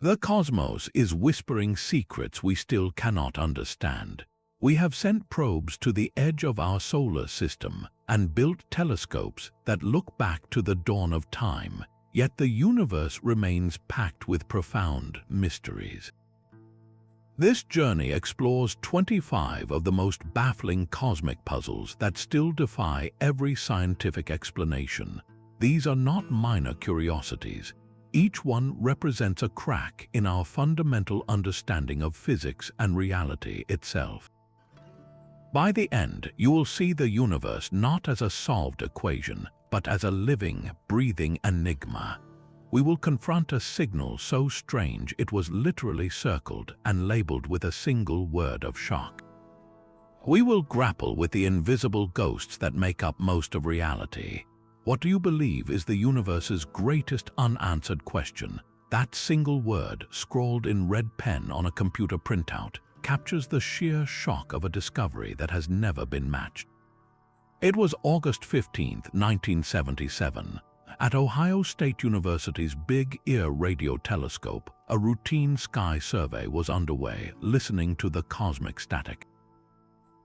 The cosmos is whispering secrets we still cannot understand. We have sent probes to the edge of our solar system and built telescopes that look back to the dawn of time, yet the universe remains packed with profound mysteries. This journey explores 25 of the most baffling cosmic puzzles that still defy every scientific explanation. These are not minor curiosities. Each one represents a crack in our fundamental understanding of physics and reality itself. By the end, you will see the universe not as a solved equation, but as a living, breathing enigma. We will confront a signal so strange it was literally circled and labeled with a single word of shock. We will grapple with the invisible ghosts that make up most of reality. What do you believe is the universe's greatest unanswered question? That single word, scrawled in red pen on a computer printout, captures the sheer shock of a discovery that has never been matched. It was August 15, 1977. At Ohio State University's Big Ear radio telescope, a routine sky survey was underway, listening to the cosmic static.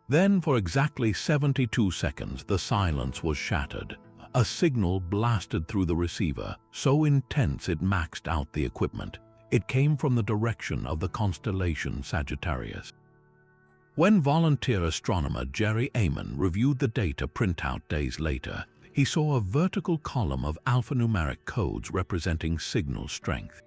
Then, for exactly 72 seconds, the silence was shattered. A signal blasted through the receiver, so intense it maxed out the equipment. It came from the direction of the constellation Sagittarius. When volunteer astronomer Jerry Amon reviewed the data printout days later, he saw a vertical column of alphanumeric codes representing signal strength.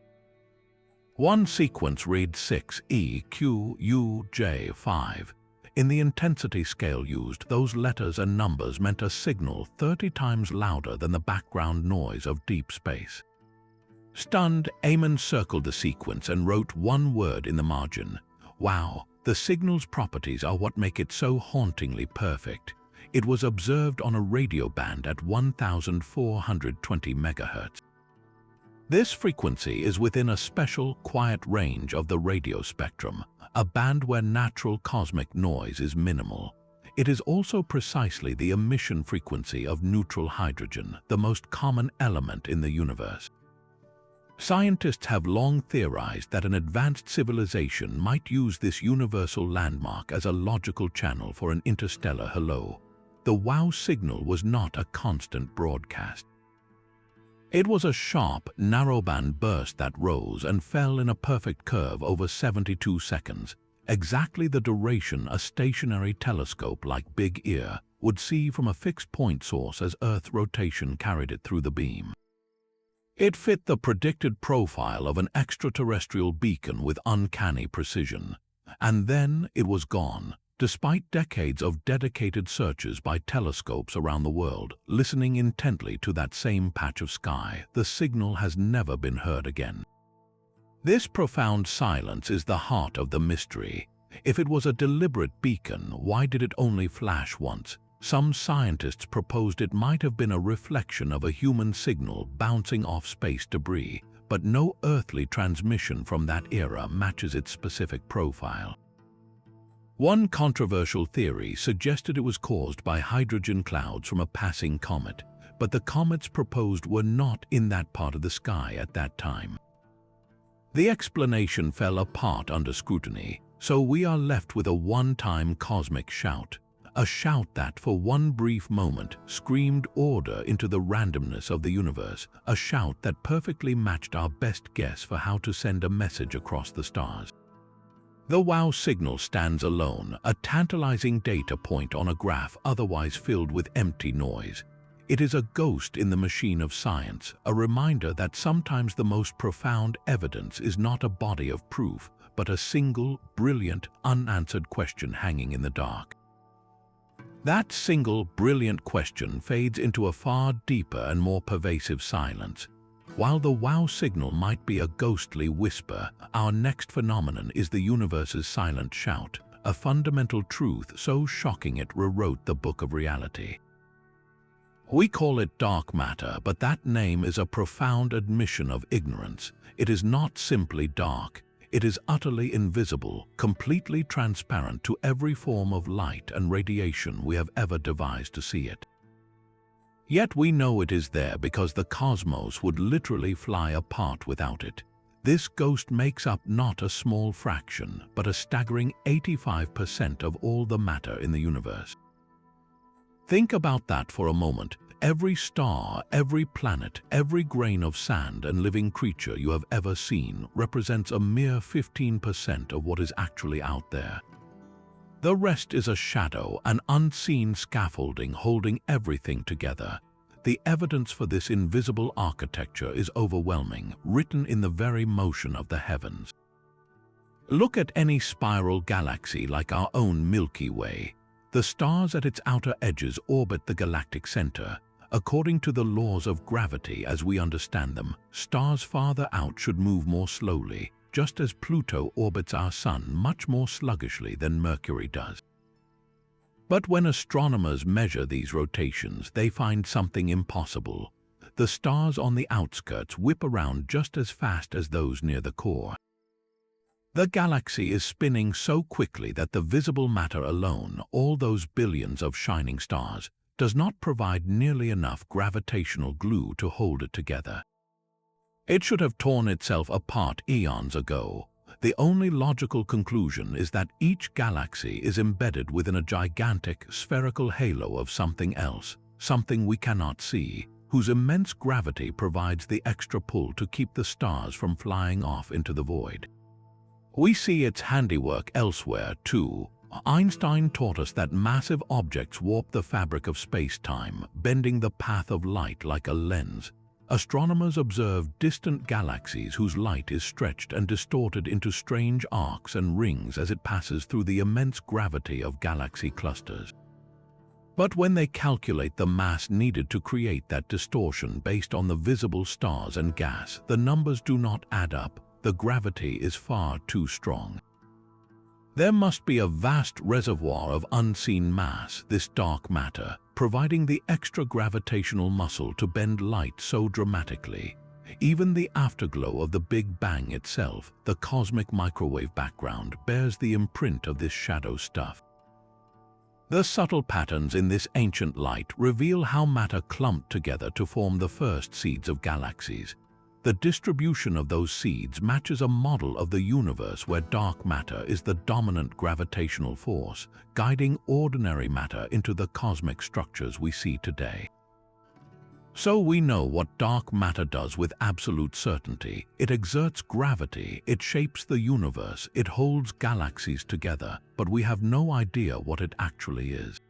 One sequence reads 6EQUJ5. In the intensity scale used, those letters and numbers meant a signal 30 times louder than the background noise of deep space. Stunned, Amon circled the sequence and wrote one word in the margin. Wow, the signal's properties are what make it so hauntingly perfect. It was observed on a radio band at 1,420 MHz. This frequency is within a special, quiet range of the radio spectrum, a band where natural cosmic noise is minimal. It is also precisely the emission frequency of neutral hydrogen, the most common element in the universe. Scientists have long theorized that an advanced civilization might use this universal landmark as a logical channel for an interstellar hello. The wow signal was not a constant broadcast. It was a sharp, narrowband burst that rose and fell in a perfect curve over 72 seconds, exactly the duration a stationary telescope like Big Ear would see from a fixed-point source as Earth rotation carried it through the beam. It fit the predicted profile of an extraterrestrial beacon with uncanny precision. And then it was gone. Despite decades of dedicated searches by telescopes around the world, listening intently to that same patch of sky, the signal has never been heard again. This profound silence is the heart of the mystery. If it was a deliberate beacon, why did it only flash once? Some scientists proposed it might have been a reflection of a human signal bouncing off space debris, but no earthly transmission from that era matches its specific profile. One controversial theory suggested it was caused by hydrogen clouds from a passing comet, but the comets proposed were not in that part of the sky at that time. The explanation fell apart under scrutiny, so we are left with a one-time cosmic shout. A shout that, for one brief moment, screamed order into the randomness of the universe, a shout that perfectly matched our best guess for how to send a message across the stars. The wow signal stands alone, a tantalizing data point on a graph otherwise filled with empty noise. It is a ghost in the machine of science, a reminder that sometimes the most profound evidence is not a body of proof, but a single, brilliant, unanswered question hanging in the dark. That single, brilliant question fades into a far deeper and more pervasive silence. While the wow signal might be a ghostly whisper, our next phenomenon is the universe's silent shout, a fundamental truth so shocking it rewrote the book of reality. We call it dark matter, but that name is a profound admission of ignorance. It is not simply dark. It is utterly invisible, completely transparent to every form of light and radiation we have ever devised to see it. Yet we know it is there because the cosmos would literally fly apart without it. This ghost makes up not a small fraction, but a staggering 85% of all the matter in the universe. Think about that for a moment. Every star, every planet, every grain of sand and living creature you have ever seen represents a mere 15% of what is actually out there. The rest is a shadow, an unseen scaffolding holding everything together. The evidence for this invisible architecture is overwhelming, written in the very motion of the heavens. Look at any spiral galaxy like our own Milky Way. The stars at its outer edges orbit the galactic center. According to the laws of gravity as we understand them, stars farther out should move more slowly, just as Pluto orbits our Sun much more sluggishly than Mercury does. But when astronomers measure these rotations, they find something impossible. The stars on the outskirts whip around just as fast as those near the core. The galaxy is spinning so quickly that the visible matter alone, all those billions of shining stars, does not provide nearly enough gravitational glue to hold it together. It should have torn itself apart eons ago. The only logical conclusion is that each galaxy is embedded within a gigantic spherical halo of something else, something we cannot see, whose immense gravity provides the extra pull to keep the stars from flying off into the void. We see its handiwork elsewhere, too. Einstein taught us that massive objects warp the fabric of space-time, bending the path of light like a lens. Astronomers observe distant galaxies whose light is stretched and distorted into strange arcs and rings as it passes through the immense gravity of galaxy clusters. But when they calculate the mass needed to create that distortion based on the visible stars and gas, the numbers do not add up. The gravity is far too strong. There must be a vast reservoir of unseen mass, this dark matter, providing the extra gravitational muscle to bend light so dramatically. Even the afterglow of the Big Bang itself, the cosmic microwave background, bears the imprint of this shadow stuff. The subtle patterns in this ancient light reveal how matter clumped together to form the first seeds of galaxies. The distribution of those seeds matches a model of the universe where dark matter is the dominant gravitational force, guiding ordinary matter into the cosmic structures we see today. So we know what dark matter does with absolute certainty. It exerts gravity, it shapes the universe, it holds galaxies together, but we have no idea what it actually is.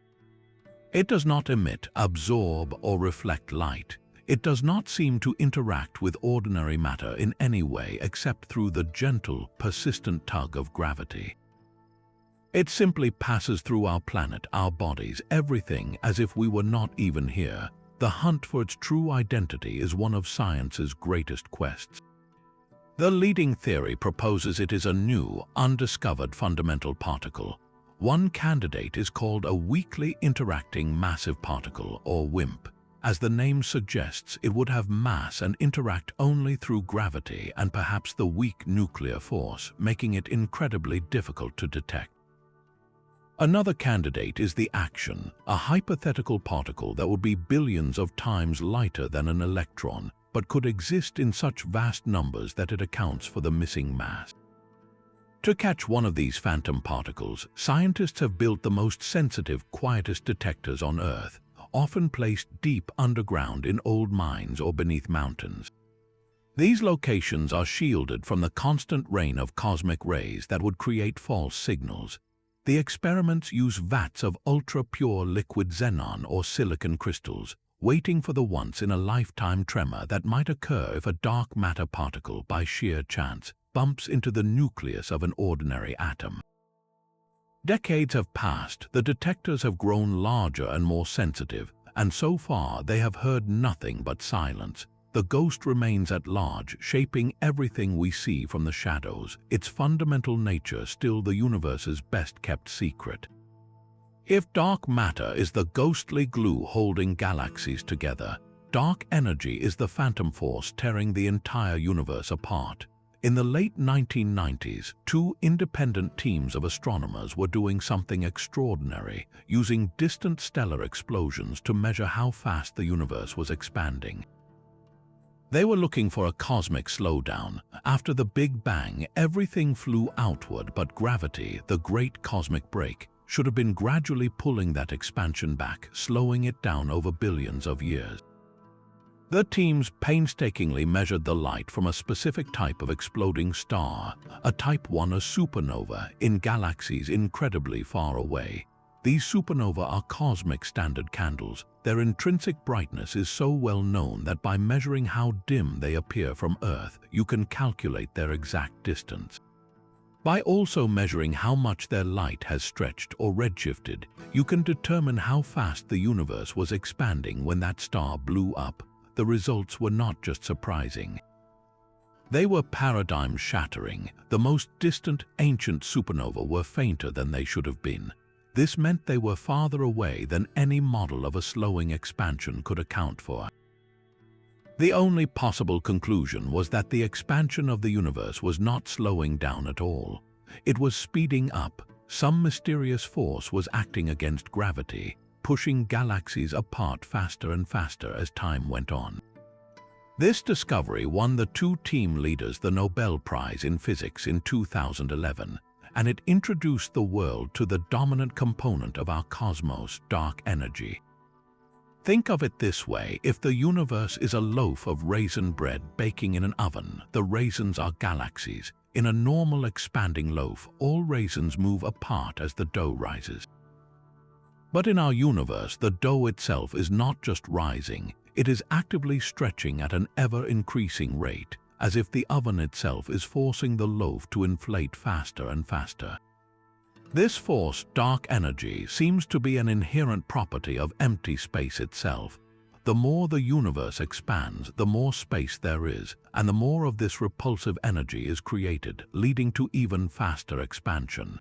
It does not emit, absorb, or reflect light. It does not seem to interact with ordinary matter in any way except through the gentle, persistent tug of gravity. It simply passes through our planet, our bodies, everything as if we were not even here. The hunt for its true identity is one of science's greatest quests. The leading theory proposes it is a new, undiscovered fundamental particle. One candidate is called a weakly interacting massive particle, or WIMP. As the name suggests, it would have mass and interact only through gravity and perhaps the weak nuclear force, making it incredibly difficult to detect. Another candidate is the action, a hypothetical particle that would be billions of times lighter than an electron, but could exist in such vast numbers that it accounts for the missing mass. To catch one of these phantom particles, scientists have built the most sensitive, quietest detectors on Earth, often placed deep underground in old mines or beneath mountains. These locations are shielded from the constant rain of cosmic rays that would create false signals. The experiments use vats of ultra-pure liquid xenon or silicon crystals, waiting for the once-in-a-lifetime tremor that might occur if a dark matter particle, by sheer chance, bumps into the nucleus of an ordinary atom. Decades have passed, the detectors have grown larger and more sensitive, and so far they have heard nothing but silence. The ghost remains at large, shaping everything we see from the shadows, its fundamental nature still the universe's best-kept secret. If dark matter is the ghostly glue holding galaxies together, dark energy is the phantom force tearing the entire universe apart. In the late 1990s, two independent teams of astronomers were doing something extraordinary, using distant stellar explosions to measure how fast the universe was expanding. They were looking for a cosmic slowdown. After the Big Bang, everything flew outward, but gravity, the great cosmic brake, should have been gradually pulling that expansion back, slowing it down over billions of years. The teams painstakingly measured the light from a specific type of exploding star, a Type 1, a supernova, in galaxies incredibly far away. These supernovae are cosmic standard candles. Their intrinsic brightness is so well known that by measuring how dim they appear from Earth, you can calculate their exact distance. By also measuring how much their light has stretched or redshifted, you can determine how fast the universe was expanding when that star blew up. The results were not just surprising. They were paradigm-shattering. The most distant, ancient supernovae were fainter than they should have been. This meant they were farther away than any model of a slowing expansion could account for. The only possible conclusion was that the expansion of the universe was not slowing down at all. It was speeding up. Some mysterious force was acting against gravity, pushing galaxies apart faster and faster as time went on. This discovery won the two team leaders the Nobel Prize in Physics in 2011. And it introduced the world to the dominant component of our cosmos, dark energy. Think of it this way: if the universe is a loaf of raisin bread baking in an oven, the raisins are galaxies. In a normal expanding loaf, all raisins move apart as the dough rises. But in our universe, the dough itself is not just rising, it is actively stretching at an ever-increasing rate, as if the oven itself is forcing the loaf to inflate faster and faster. This force, dark energy, seems to be an inherent property of empty space itself. The more the universe expands, the more space there is, and the more of this repulsive energy is created, leading to even faster expansion.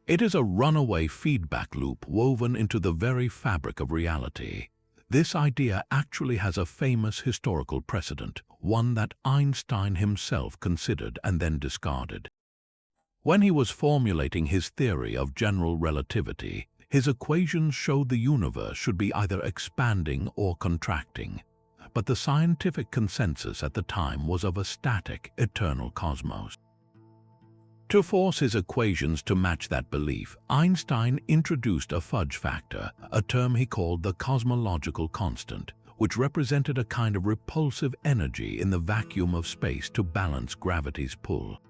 It is a runaway feedback loop woven into the very fabric of reality. This idea actually has a famous historical precedent, one that Einstein himself considered and then discarded. When he was formulating his theory of general relativity, his equations showed the universe should be either expanding or contracting. But the scientific consensus at the time was of a static, eternal cosmos. To force his equations to match that belief, Einstein introduced a fudge factor, a term he called the cosmological constant, which represented a kind of repulsive energy in the vacuum of space to balance gravity's pull.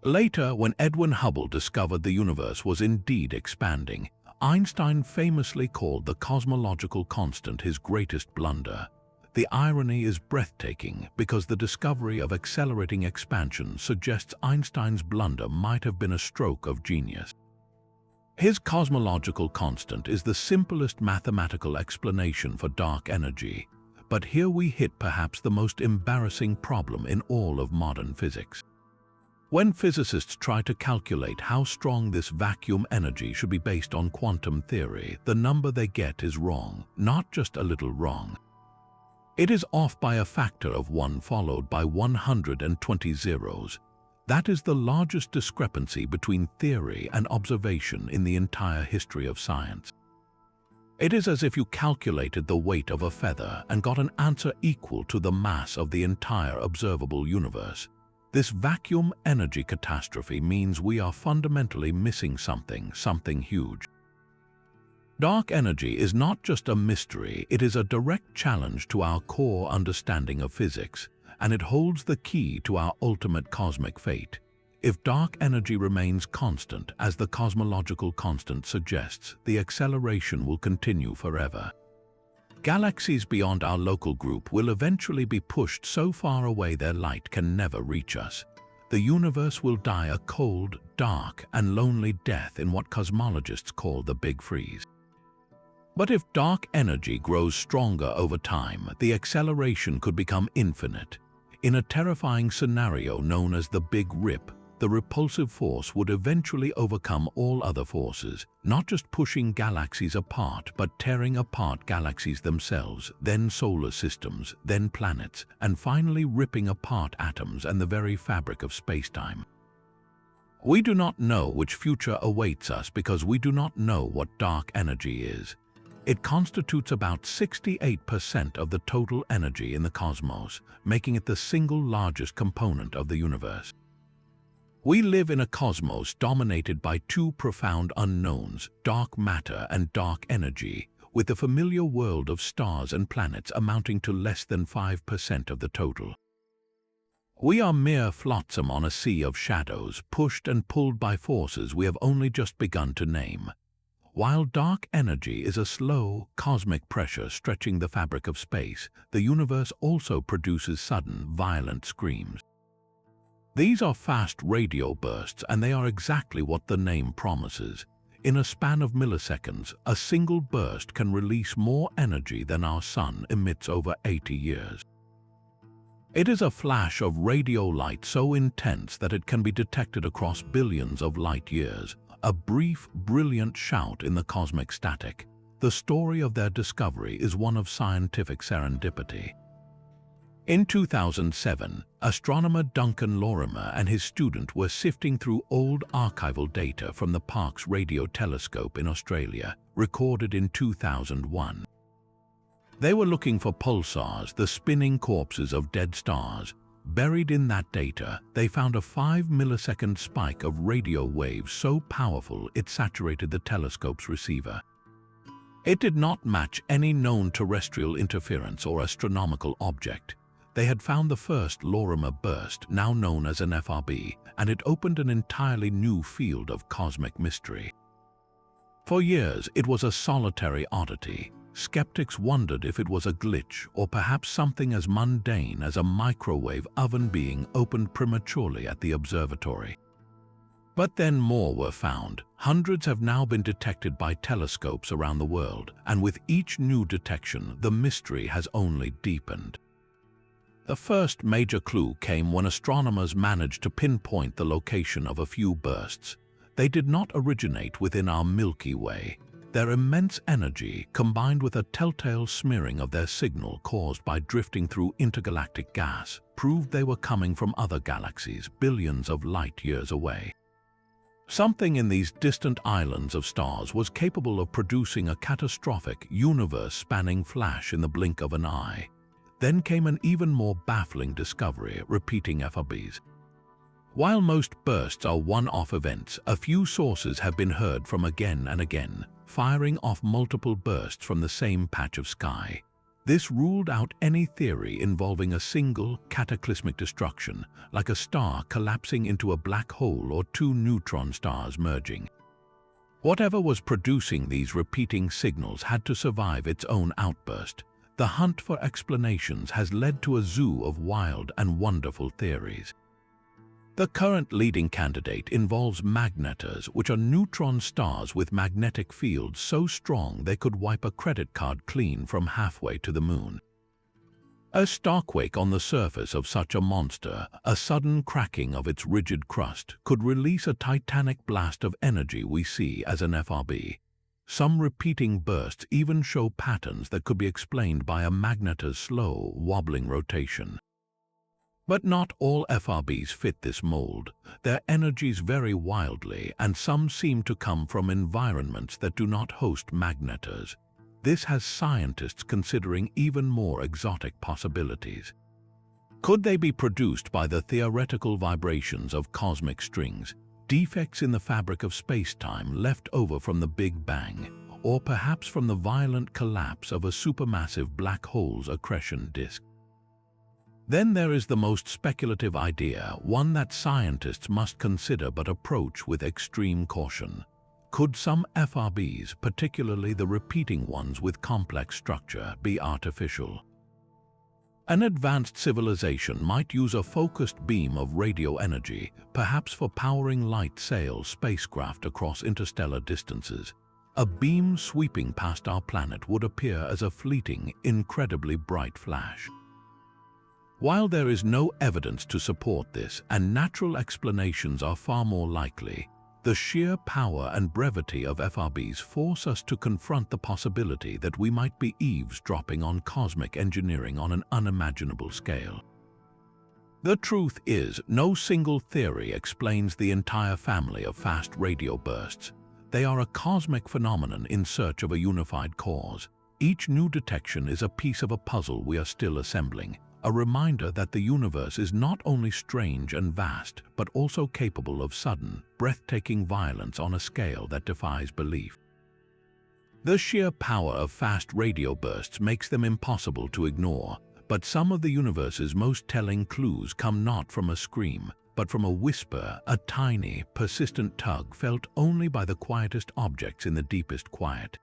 Later, when Edwin Hubble discovered the universe was indeed expanding, Einstein famously called the cosmological constant his greatest blunder. The irony is breathtaking because the discovery of accelerating expansion suggests Einstein's blunder might have been a stroke of genius. His cosmological constant is the simplest mathematical explanation for dark energy, but here we hit perhaps the most embarrassing problem in all of modern physics. When physicists try to calculate how strong this vacuum energy should be based on quantum theory, the number they get is wrong, not just a little wrong. It is off by a factor of 1 followed by 120 zeros. That is the largest discrepancy between theory and observation in the entire history of science. It is as if you calculated the weight of a feather and got an answer equal to the mass of the entire observable universe. This vacuum energy catastrophe means we are fundamentally missing something huge. Dark energy is not just a mystery, it is a direct challenge to our core understanding of physics, and it holds the key to our ultimate cosmic fate. If dark energy remains constant, as the cosmological constant suggests, the acceleration will continue forever. Galaxies beyond our local group will eventually be pushed so far away their light can never reach us. The universe will die a cold, dark, and lonely death in what cosmologists call the Big Freeze. But if dark energy grows stronger over time, the acceleration could become infinite. In a terrifying scenario known as the Big Rip, the repulsive force would eventually overcome all other forces, not just pushing galaxies apart, but tearing apart galaxies themselves, then solar systems, then planets, and finally ripping apart atoms and the very fabric of spacetime. We do not know which future awaits us because we do not know what dark energy is. It constitutes about 68% of the total energy in the cosmos, making it the single largest component of the universe. We live in a cosmos dominated by two profound unknowns, dark matter and dark energy, with the familiar world of stars and planets amounting to less than 5% of the total. We are mere flotsam on a sea of shadows, pushed and pulled by forces we have only just begun to name. While dark energy is a slow, cosmic pressure stretching the fabric of space, the universe also produces sudden, violent screams. These are fast radio bursts, and they are exactly what the name promises. In a span of milliseconds, a single burst can release more energy than our sun emits over 80 years. It is a flash of radio light so intense that it can be detected across billions of light years, a brief, brilliant shout in the cosmic static. The story of their discovery is one of scientific serendipity. In 2007, astronomer Duncan Lorimer and his student were sifting through old archival data from the Parkes Radio Telescope in Australia, recorded in 2001. They were looking for pulsars, the spinning corpses of dead stars. Buried in that data, they found a 5-millisecond spike of radio waves so powerful it saturated the telescope's receiver. It did not match any known terrestrial interference or astronomical object. They had found the first Lorimer burst, now known as an FRB, and it opened an entirely new field of cosmic mystery. For years, it was a solitary oddity. Skeptics wondered if it was a glitch or perhaps something as mundane as a microwave oven being opened prematurely at the observatory. But then more were found. Hundreds have now been detected by telescopes around the world, and with each new detection, the mystery has only deepened. The first major clue came when astronomers managed to pinpoint the location of a few bursts. They did not originate within our Milky Way. Their immense energy, combined with a telltale smearing of their signal caused by drifting through intergalactic gas, proved they were coming from other galaxies billions of light years away. Something in these distant islands of stars was capable of producing a catastrophic, universe-spanning flash in the blink of an eye. Then came an even more baffling discovery: repeating FRBs. While most bursts are one-off events, a few sources have been heard from again and again, firing off multiple bursts from the same patch of sky. This ruled out any theory involving a single, cataclysmic destruction, like a star collapsing into a black hole or two neutron stars merging. Whatever was producing these repeating signals had to survive its own outburst. The hunt for explanations has led to a zoo of wild and wonderful theories. The current leading candidate involves magnetars, which are neutron stars with magnetic fields so strong they could wipe a credit card clean from halfway to the moon. A starquake on the surface of such a monster, a sudden cracking of its rigid crust, could release a titanic blast of energy we see as an FRB. Some repeating bursts even show patterns that could be explained by a magnetar's slow, wobbling rotation. But not all FRBs fit this mold. Their energies vary wildly, and some seem to come from environments that do not host magnetars. This has scientists considering even more exotic possibilities. Could they be produced by the theoretical vibrations of cosmic strings, defects in the fabric of space-time left over from the Big Bang, or perhaps from the violent collapse of a supermassive black hole's accretion disk? Then there is the most speculative idea, one that scientists must consider but approach with extreme caution. Could some FRBs, particularly the repeating ones with complex structure, be artificial? An advanced civilization might use a focused beam of radio energy, perhaps for powering light-sail spacecraft across interstellar distances. A beam sweeping past our planet would appear as a fleeting, incredibly bright flash. While there is no evidence to support this, and natural explanations are far more likely, the sheer power and brevity of FRBs force us to confront the possibility that we might be eavesdropping on cosmic engineering on an unimaginable scale. The truth is, no single theory explains the entire family of fast radio bursts. They are a cosmic phenomenon in search of a unified cause. Each new detection is a piece of a puzzle we are still assembling, a reminder that the universe is not only strange and vast, but also capable of sudden, breathtaking violence on a scale that defies belief. The sheer power of fast radio bursts makes them impossible to ignore, but some of the universe's most telling clues come not from a scream, but from a whisper, a tiny, persistent tug felt only by the quietest objects in the deepest quiet.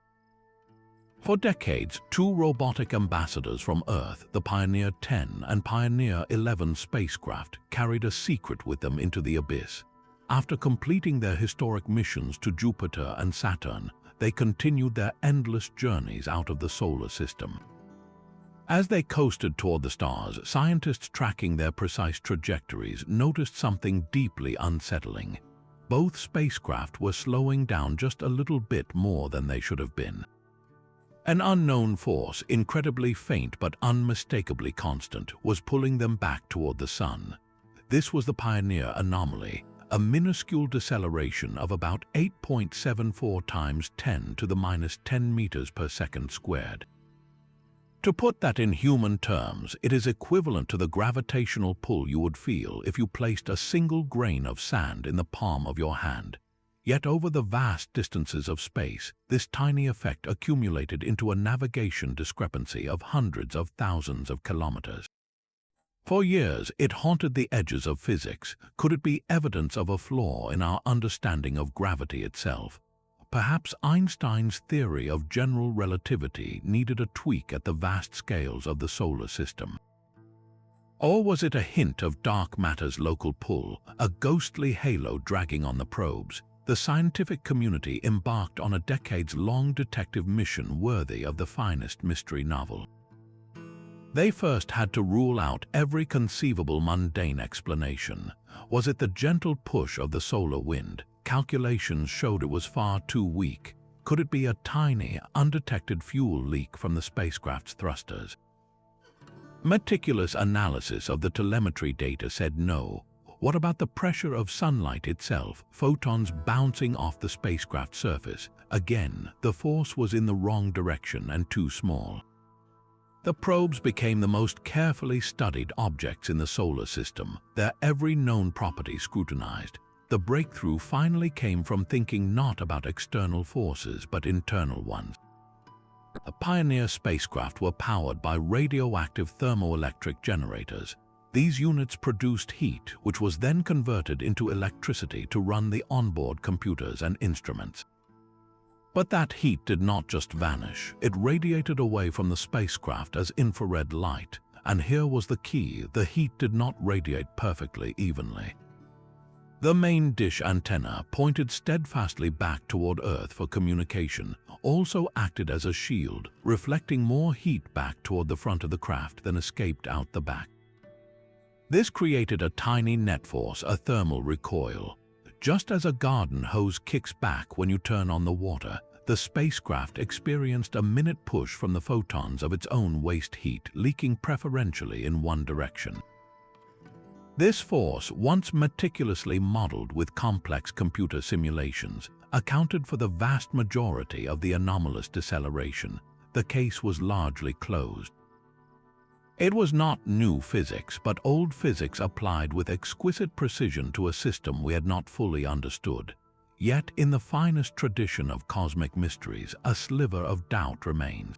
For decades, two robotic ambassadors from Earth, the Pioneer 10 and Pioneer 11 spacecraft, carried a secret with them into the abyss. After completing their historic missions to Jupiter and Saturn, they continued their endless journeys out of the solar system. As they coasted toward the stars, scientists tracking their precise trajectories noticed something deeply unsettling. Both spacecraft were slowing down just a little bit more than they should have been. An unknown force, incredibly faint but unmistakably constant, was pulling them back toward the Sun. This was the Pioneer anomaly, a minuscule deceleration of about 8.74 times 10 to the minus 10 meters per second squared. To put that in human terms, it is equivalent to the gravitational pull you would feel if you placed a single grain of sand in the palm of your hand. Yet over the vast distances of space, this tiny effect accumulated into a navigation discrepancy of hundreds of thousands of kilometers. For years, it haunted the edges of physics. Could it be evidence of a flaw in our understanding of gravity itself? Perhaps Einstein's theory of general relativity needed a tweak at the vast scales of the solar system. Or was it a hint of dark matter's local pull, a ghostly halo dragging on the probes? The scientific community embarked on a decades-long detective mission worthy of the finest mystery novel. They first had to rule out every conceivable mundane explanation. Was it the gentle push of the solar wind? Calculations showed it was far too weak. Could it be a tiny, undetected fuel leak from the spacecraft's thrusters? Meticulous analysis of the telemetry data said no. What about the pressure of sunlight itself, photons bouncing off the spacecraft's surface? Again, the force was in the wrong direction and too small. The probes became the most carefully studied objects in the solar system, their every known property scrutinized. The breakthrough finally came from thinking not about external forces but internal ones. The Pioneer spacecraft were powered by radioactive thermoelectric generators. These units produced heat, which was then converted into electricity to run the onboard computers and instruments. But that heat did not just vanish. It radiated away from the spacecraft as infrared light. And here was the key: the heat did not radiate perfectly evenly. The main dish antenna, pointed steadfastly back toward Earth for communication, also acted as a shield, reflecting more heat back toward the front of the craft than escaped out the back. This created a tiny net force, a thermal recoil. Just as a garden hose kicks back when you turn on the water, the spacecraft experienced a minute push from the photons of its own waste heat, leaking preferentially in one direction. This force, once meticulously modeled with complex computer simulations, accounted for the vast majority of the anomalous deceleration. The case was largely closed. It was not new physics, but old physics applied with exquisite precision to a system we had not fully understood. Yet, in the finest tradition of cosmic mysteries, a sliver of doubt remains.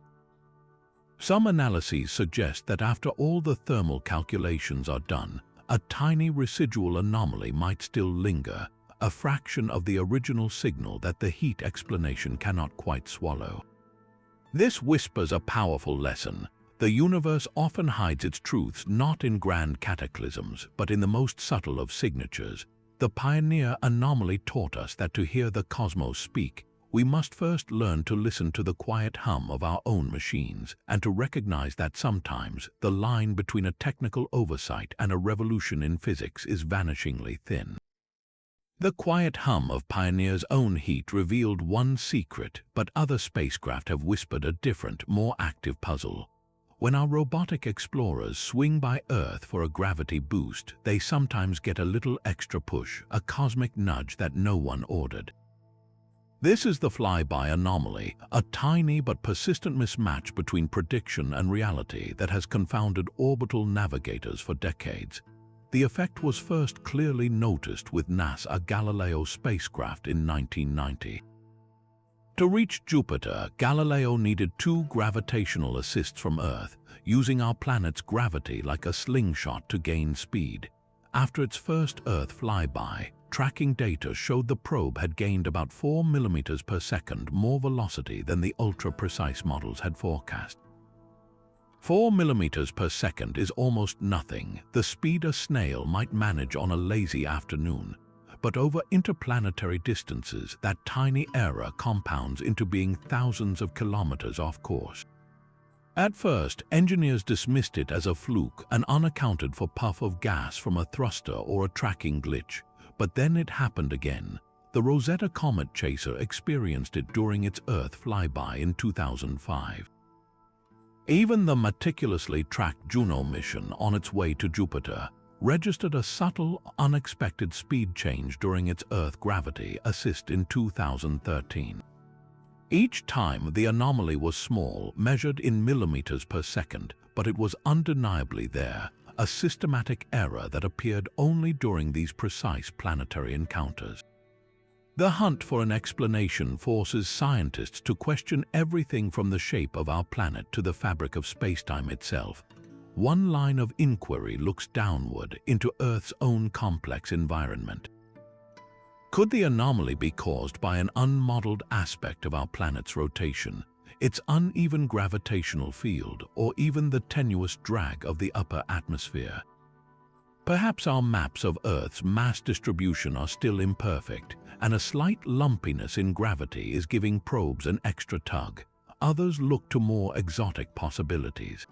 Some analyses suggest that after all the thermal calculations are done, a tiny residual anomaly might still linger, a fraction of the original signal that the heat explanation cannot quite swallow. This whispers a powerful lesson. The universe often hides its truths not in grand cataclysms, but in the most subtle of signatures. The Pioneer anomaly taught us that to hear the cosmos speak, we must first learn to listen to the quiet hum of our own machines, and to recognize that sometimes the line between a technical oversight and a revolution in physics is vanishingly thin. The quiet hum of Pioneer's own heat revealed one secret, but other spacecraft have whispered a different, more active puzzle. When our robotic explorers swing by Earth for a gravity boost, they sometimes get a little extra push, a cosmic nudge that no one ordered. This is the flyby anomaly, a tiny but persistent mismatch between prediction and reality that has confounded orbital navigators for decades. The effect was first clearly noticed with NASA's Galileo spacecraft in 1990. To reach Jupiter, Galileo needed 2 gravitational assists from Earth, using our planet's gravity like a slingshot to gain speed. After its first Earth flyby, tracking data showed the probe had gained about 4 millimeters per second more velocity than the ultra-precise models had forecast. 4 millimeters per second is almost nothing, the speed a snail might manage on a lazy afternoon. But over interplanetary distances, that tiny error compounds into being thousands of kilometers off course. At first, engineers dismissed it as a fluke, an unaccounted-for puff of gas from a thruster or a tracking glitch. But then it happened again. The Rosetta Comet Chaser experienced it during its Earth flyby in 2005. Even the meticulously tracked Juno mission on its way to Jupiter registered a subtle, unexpected speed change during its Earth gravity assist in 2013. Each time the anomaly was small, measured in millimeters per second, but it was undeniably there, a systematic error that appeared only during these precise planetary encounters. The hunt for an explanation forces scientists to question everything from the shape of our planet to the fabric of spacetime itself. One line of inquiry looks downward into Earth's own complex environment. Could the anomaly be caused by an unmodeled aspect of our planet's rotation, its uneven gravitational field, or even the tenuous drag of the upper atmosphere? Perhaps our maps of Earth's mass distribution are still imperfect, and a slight lumpiness in gravity is giving probes an extra tug. Others look to more exotic possibilities.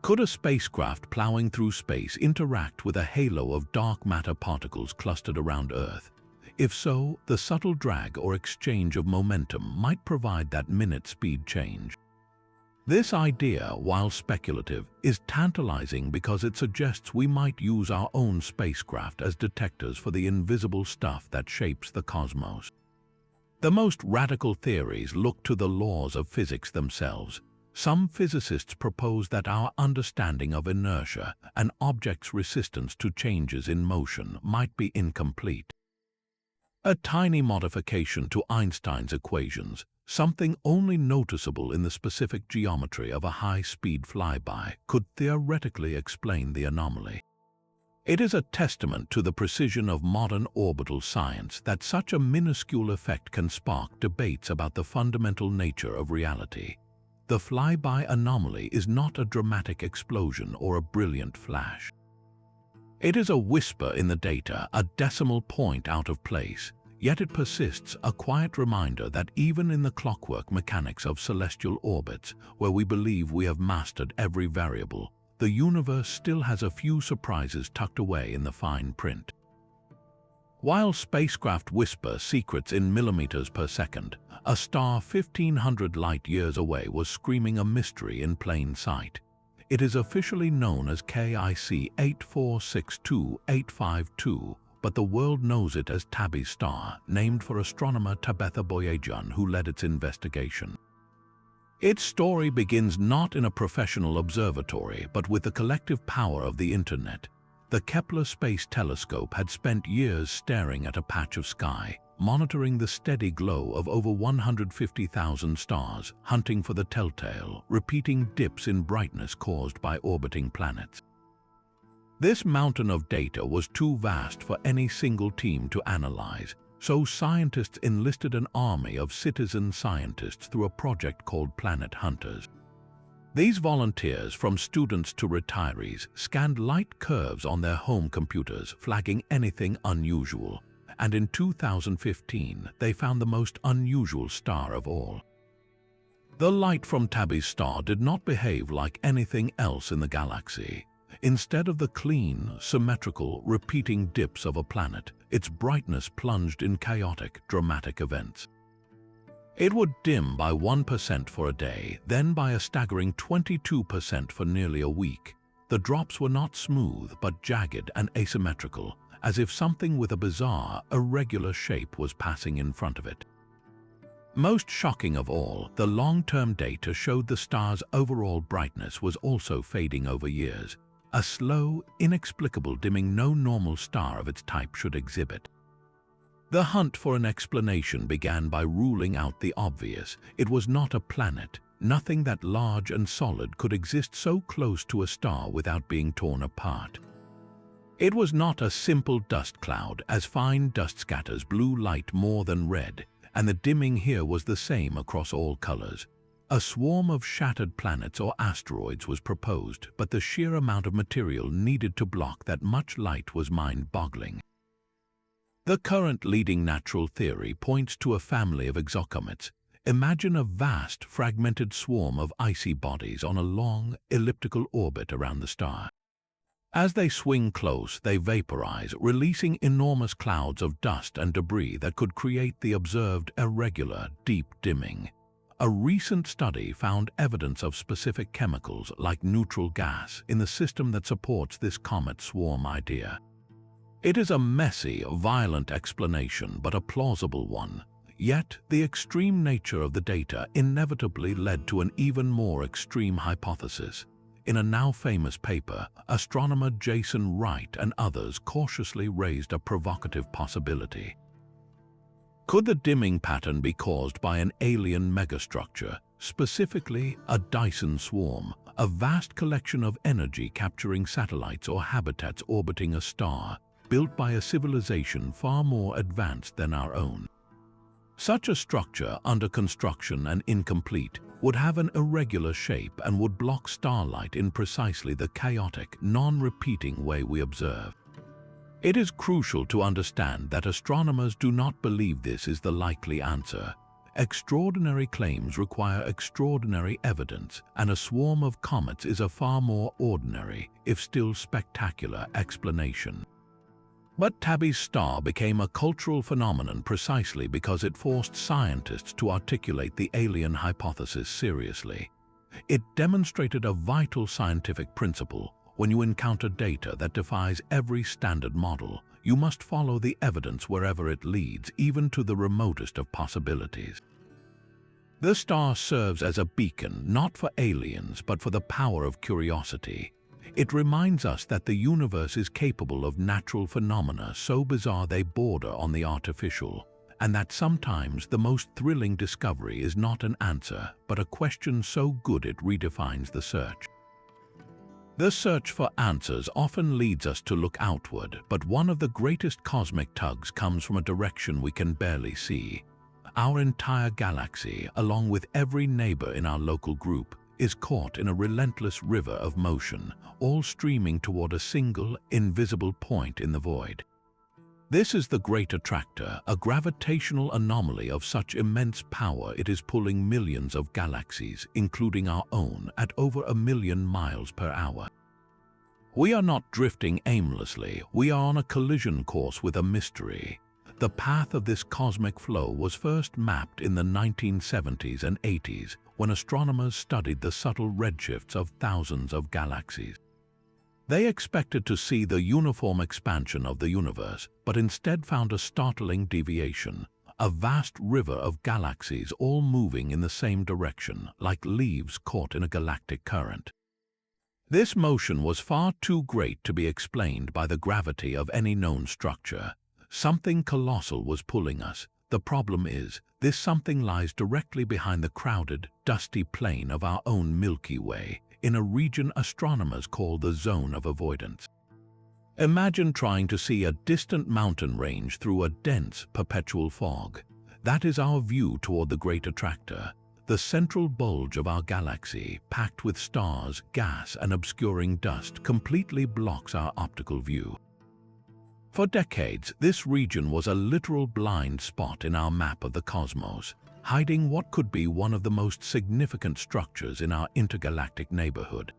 Could a spacecraft plowing through space interact with a halo of dark matter particles clustered around Earth? If so, the subtle drag or exchange of momentum might provide that minute speed change. This idea, while speculative, is tantalizing because it suggests we might use our own spacecraft as detectors for the invisible stuff that shapes the cosmos. The most radical theories look to the laws of physics themselves. Some physicists propose that our understanding of inertia, an object's resistance to changes in motion, might be incomplete. A tiny modification to Einstein's equations, something only noticeable in the specific geometry of a high-speed flyby, could theoretically explain the anomaly. It is a testament to the precision of modern orbital science that such a minuscule effect can spark debates about the fundamental nature of reality. The flyby anomaly is not a dramatic explosion or a brilliant flash. It is a whisper in the data, a decimal point out of place, yet it persists, a quiet reminder that even in the clockwork mechanics of celestial orbits, where we believe we have mastered every variable, the universe still has a few surprises tucked away in the fine print. While spacecraft whisper secrets in millimeters per second, a star 1,500 light-years away was screaming a mystery in plain sight. It is officially known as KIC 8462852, but the world knows it as Tabby's star, named for astronomer Tabitha Boyajian, who led its investigation. Its story begins not in a professional observatory, but with the collective power of the Internet. The Kepler Space Telescope had spent years staring at a patch of sky, monitoring the steady glow of over 150,000 stars, hunting for the telltale, repeating dips in brightness caused by orbiting planets. This mountain of data was too vast for any single team to analyze, so scientists enlisted an army of citizen scientists through a project called Planet Hunters. These volunteers, from students to retirees, scanned light curves on their home computers, flagging anything unusual. And in 2015, they found the most unusual star of all. The light from Tabby's star did not behave like anything else in the galaxy. Instead of the clean, symmetrical, repeating dips of a planet, its brightness plunged in chaotic, dramatic events. It would dim by 1% for a day, then by a staggering 22% for nearly a week. The drops were not smooth, but jagged and asymmetrical, as if something with a bizarre, irregular shape was passing in front of it. Most shocking of all, the long-term data showed the star's overall brightness was also fading over years, a slow, inexplicable dimming no normal star of its type should exhibit. The hunt for an explanation began by ruling out the obvious. It was not a planet. Nothing that large and solid could exist so close to a star without being torn apart. It was not a simple dust cloud, as fine dust scatters blue light more than red, and the dimming here was the same across all colors. A swarm of shattered planets or asteroids was proposed, but the sheer amount of material needed to block that much light was mind-boggling. The current leading natural theory points to a family of exocomets. Imagine a vast, fragmented swarm of icy bodies on a long, elliptical orbit around the star. As they swing close, they vaporize, releasing enormous clouds of dust and debris that could create the observed irregular, deep dimming. A recent study found evidence of specific chemicals like neutral gas in the system that supports this comet swarm idea. It is a messy, violent explanation, but a plausible one. Yet, the extreme nature of the data inevitably led to an even more extreme hypothesis. In a now famous paper, astronomer Jason Wright and others cautiously raised a provocative possibility. Could the dimming pattern be caused by an alien megastructure, specifically a Dyson swarm, a vast collection of energy capturing satellites or habitats orbiting a star, built by a civilization far more advanced than our own? Such a structure, under construction and incomplete, would have an irregular shape and would block starlight in precisely the chaotic, non-repeating way we observe. It is crucial to understand that astronomers do not believe this is the likely answer. Extraordinary claims require extraordinary evidence, and a swarm of comets is a far more ordinary, if still spectacular, explanation. But Tabby's star became a cultural phenomenon precisely because it forced scientists to articulate the alien hypothesis seriously. It demonstrated a vital scientific principle. When you encounter data that defies every standard model, you must follow the evidence wherever it leads, even to the remotest of possibilities. The star serves as a beacon, not for aliens, but for the power of curiosity. It reminds us that the universe is capable of natural phenomena so bizarre they border on the artificial, and that sometimes the most thrilling discovery is not an answer, but a question so good it redefines the search. The search for answers often leads us to look outward, but one of the greatest cosmic tugs comes from a direction we can barely see. Our entire galaxy, along with every neighbor in our local group, is caught in a relentless river of motion, all streaming toward a single, invisible point in the void. This is the Great Attractor, a gravitational anomaly of such immense power it is pulling millions of galaxies, including our own, at over 1 million miles per hour. We are not drifting aimlessly, we are on a collision course with a mystery. The path of this cosmic flow was first mapped in the 1970s and 80s, when astronomers studied the subtle redshifts of thousands of galaxies. They expected to see the uniform expansion of the universe, but instead found a startling deviation, a vast river of galaxies all moving in the same direction, like leaves caught in a galactic current. This motion was far too great to be explained by the gravity of any known structure. Something colossal was pulling us. The problem is, this something lies directly behind the crowded, dusty plain of our own Milky Way, in a region astronomers call the zone of avoidance. Imagine trying to see a distant mountain range through a dense, perpetual fog. That is our view toward the Great Attractor, the central bulge of our galaxy, packed with stars, gas, and obscuring dust, completely blocks our optical view. For decades, this region was a literal blind spot in our map of the cosmos, hiding what could be one of the most significant structures in our intergalactic neighborhood.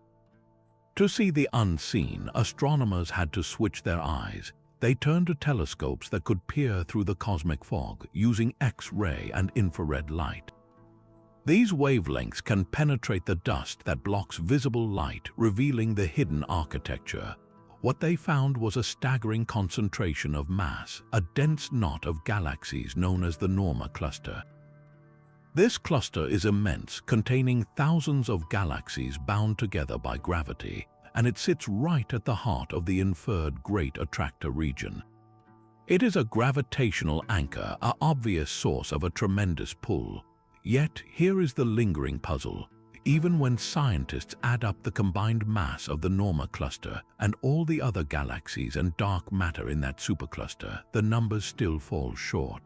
To see the unseen, astronomers had to switch their eyes. They turned to telescopes that could peer through the cosmic fog using X-ray and infrared light. These wavelengths can penetrate the dust that blocks visible light, revealing the hidden architecture. What they found was a staggering concentration of mass, a dense knot of galaxies known as the Norma cluster. This cluster is immense, containing thousands of galaxies bound together by gravity, and it sits right at the heart of the inferred Great Attractor region. It is a gravitational anchor, an obvious source of a tremendous pull. Yet, here is the lingering puzzle. Even when scientists add up the combined mass of the Norma cluster and all the other galaxies and dark matter in that supercluster, the numbers still fall short.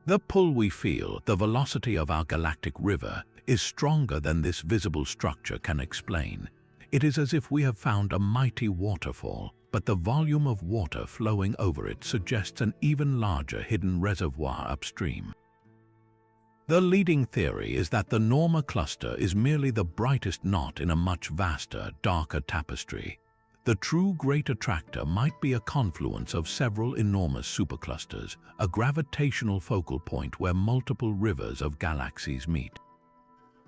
The pull we feel, the velocity of our galactic river, is stronger than this visible structure can explain. It is as if we have found a mighty waterfall, but the volume of water flowing over it suggests an even larger hidden reservoir upstream. The leading theory is that the Norma cluster is merely the brightest knot in a much vaster, darker tapestry. The true Great Attractor might be a confluence of several enormous superclusters, a gravitational focal point where multiple rivers of galaxies meet.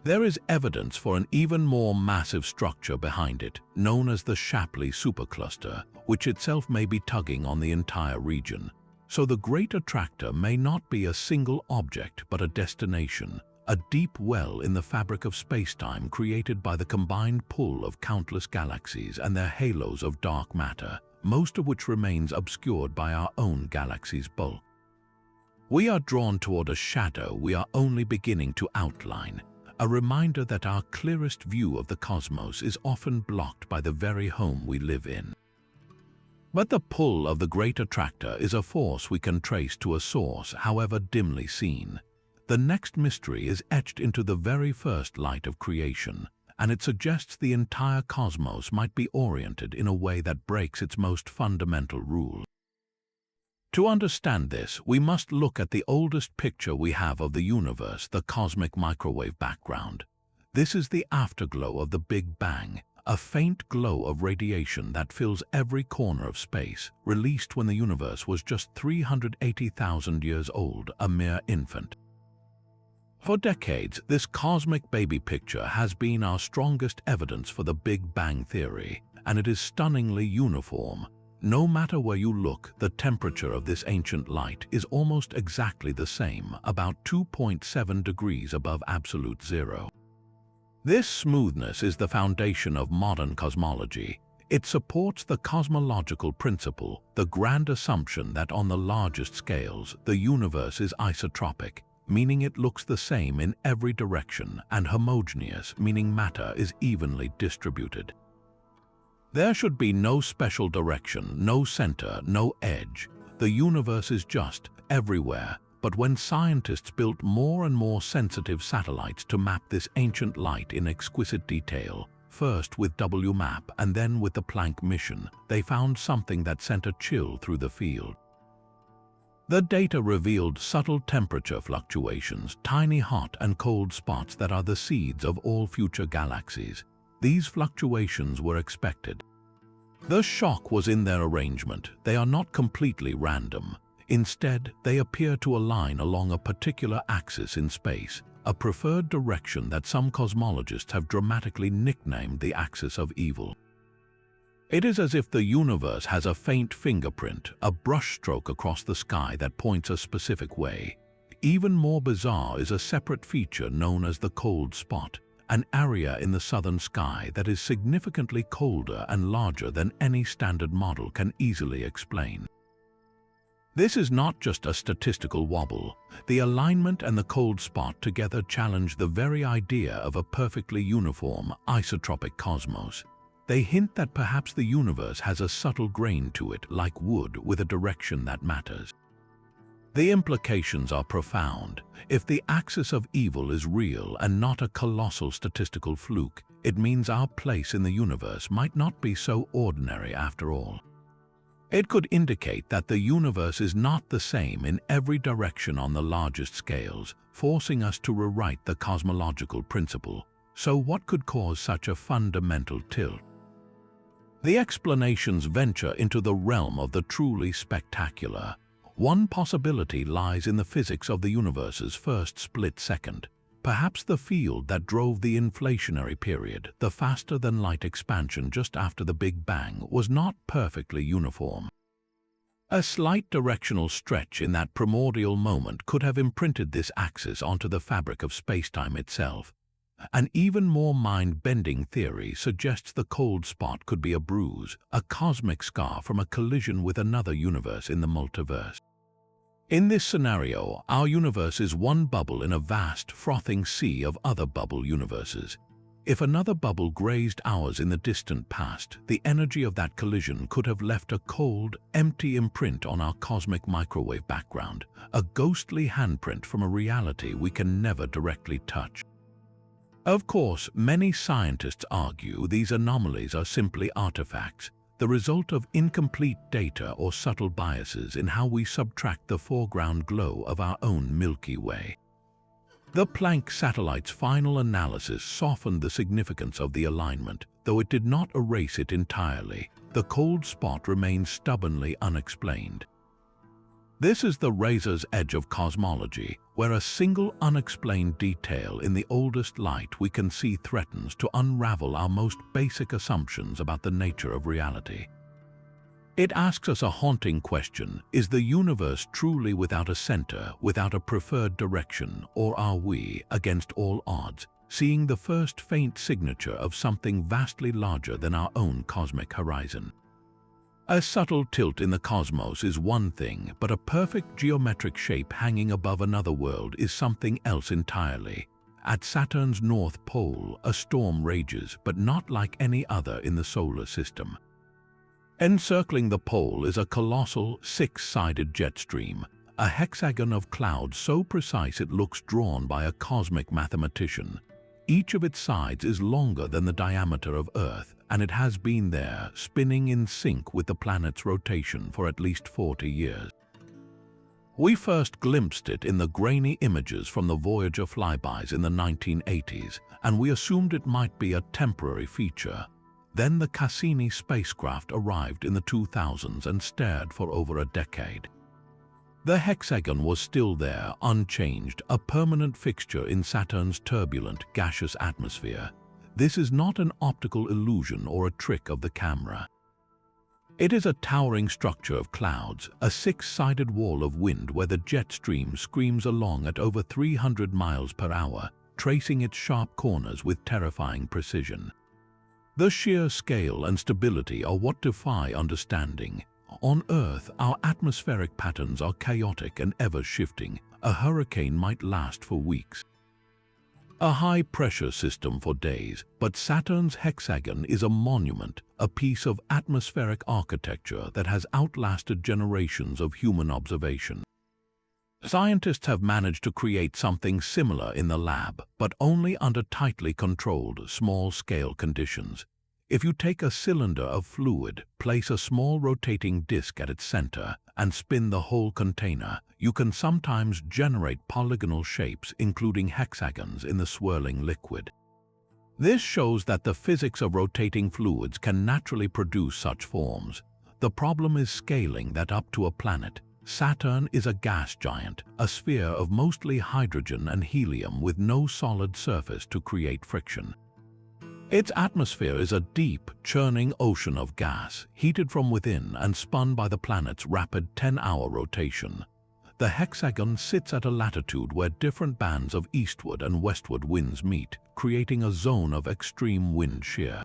There is evidence for an even more massive structure behind it, known as the Shapley supercluster, which itself may be tugging on the entire region. So the Great Attractor may not be a single object but a destination, a deep well in the fabric of spacetime created by the combined pull of countless galaxies and their halos of dark matter, most of which remains obscured by our own galaxy's bulk. We are drawn toward a shadow we are only beginning to outline, a reminder that our clearest view of the cosmos is often blocked by the very home we live in. But the pull of the Great Attractor is a force we can trace to a source, however dimly seen. The next mystery is etched into the very first light of creation, and it suggests the entire cosmos might be oriented in a way that breaks its most fundamental rule. To understand this, we must look at the oldest picture we have of the universe, the cosmic microwave background. This is the afterglow of the Big Bang, a faint glow of radiation that fills every corner of space, released when the universe was just 380,000 years old, a mere infant. For decades, this cosmic baby picture has been our strongest evidence for the Big Bang theory, and it is stunningly uniform. No matter where you look, the temperature of this ancient light is almost exactly the same, about 2.7 degrees above absolute zero. This smoothness is the foundation of modern cosmology. It supports the cosmological principle, the grand assumption that on the largest scales, the universe is isotropic, meaning it looks the same in every direction, and homogeneous, meaning matter is evenly distributed. There should be no special direction, no center, no edge. The universe is just everywhere. But when scientists built more and more sensitive satellites to map this ancient light in exquisite detail, first with WMAP and then with the Planck mission, they found something that sent a chill through the field. The data revealed subtle temperature fluctuations, tiny hot and cold spots that are the seeds of all future galaxies. These fluctuations were expected. The shock was in their arrangement. They are not completely random. Instead, they appear to align along a particular axis in space, a preferred direction that some cosmologists have dramatically nicknamed the axis of evil. It is as if the universe has a faint fingerprint, a brushstroke across the sky that points a specific way. Even more bizarre is a separate feature known as the cold spot, an area in the southern sky that is significantly colder and larger than any standard model can easily explain. This is not just a statistical wobble. The alignment and the cold spot together challenge the very idea of a perfectly uniform, isotropic cosmos. They hint that perhaps the universe has a subtle grain to it, like wood, with a direction that matters. The implications are profound. If the axis of evil is real and not a colossal statistical fluke, it means our place in the universe might not be so ordinary after all. It could indicate that the universe is not the same in every direction on the largest scales, forcing us to rewrite the cosmological principle. So what could cause such a fundamental tilt? The explanations venture into the realm of the truly spectacular. One possibility lies in the physics of the universe's first split second. Perhaps the field that drove the inflationary period, the faster-than-light expansion just after the Big Bang, was not perfectly uniform. A slight directional stretch in that primordial moment could have imprinted this axis onto the fabric of spacetime itself. An even more mind-bending theory suggests the cold spot could be a bruise, a cosmic scar from a collision with another universe in the multiverse. In this scenario, our universe is one bubble in a vast, frothing sea of other bubble universes. If another bubble grazed ours in the distant past, the energy of that collision could have left a cold, empty imprint on our cosmic microwave background, a ghostly handprint from a reality we can never directly touch. Of course, many scientists argue these anomalies are simply artifacts, the result of incomplete data or subtle biases in how we subtract the foreground glow of our own Milky Way. The Planck satellite's final analysis softened the significance of the alignment, though it did not erase it entirely. The cold spot remains stubbornly unexplained. This is the razor's edge of cosmology, where a single unexplained detail in the oldest light we can see threatens to unravel our most basic assumptions about the nature of reality. It asks us a haunting question: is the universe truly without a center, without a preferred direction, or are we, against all odds, seeing the first faint signature of something vastly larger than our own cosmic horizon? A subtle tilt in the cosmos is one thing, but a perfect geometric shape hanging above another world is something else entirely. At Saturn's North Pole, a storm rages, but not like any other in the solar system. Encircling the pole is a colossal, six-sided jet stream, a hexagon of cloud so precise it looks drawn by a cosmic mathematician. Each of its sides is longer than the diameter of Earth, and it has been there, spinning in sync with the planet's rotation for at least 40 years. We first glimpsed it in the grainy images from the Voyager flybys in the 1980s, and we assumed it might be a temporary feature. Then the Cassini spacecraft arrived in the 2000s and stared for over a decade. The hexagon was still there, unchanged, a permanent fixture in Saturn's turbulent, gaseous atmosphere. This is not an optical illusion or a trick of the camera. It is a towering structure of clouds, a six-sided wall of wind where the jet stream screams along at over 300 miles per hour, tracing its sharp corners with terrifying precision. The sheer scale and stability are what defy understanding. On Earth, our atmospheric patterns are chaotic and ever-shifting. A hurricane might last for weeks. A high-pressure system for days, but Saturn's hexagon is a monument, a piece of atmospheric architecture that has outlasted generations of human observation. Scientists have managed to create something similar in the lab, but only under tightly controlled, small-scale conditions. If you take a cylinder of fluid, place a small rotating disc at its center, and spin the whole container, you can sometimes generate polygonal shapes, including hexagons, in the swirling liquid. This shows that the physics of rotating fluids can naturally produce such forms. The problem is scaling that up to a planet. Saturn is a gas giant, a sphere of mostly hydrogen and helium with no solid surface to create friction. Its atmosphere is a deep, churning ocean of gas, heated from within and spun by the planet's rapid 10-hour rotation. The hexagon sits at a latitude where different bands of eastward and westward winds meet, creating a zone of extreme wind shear.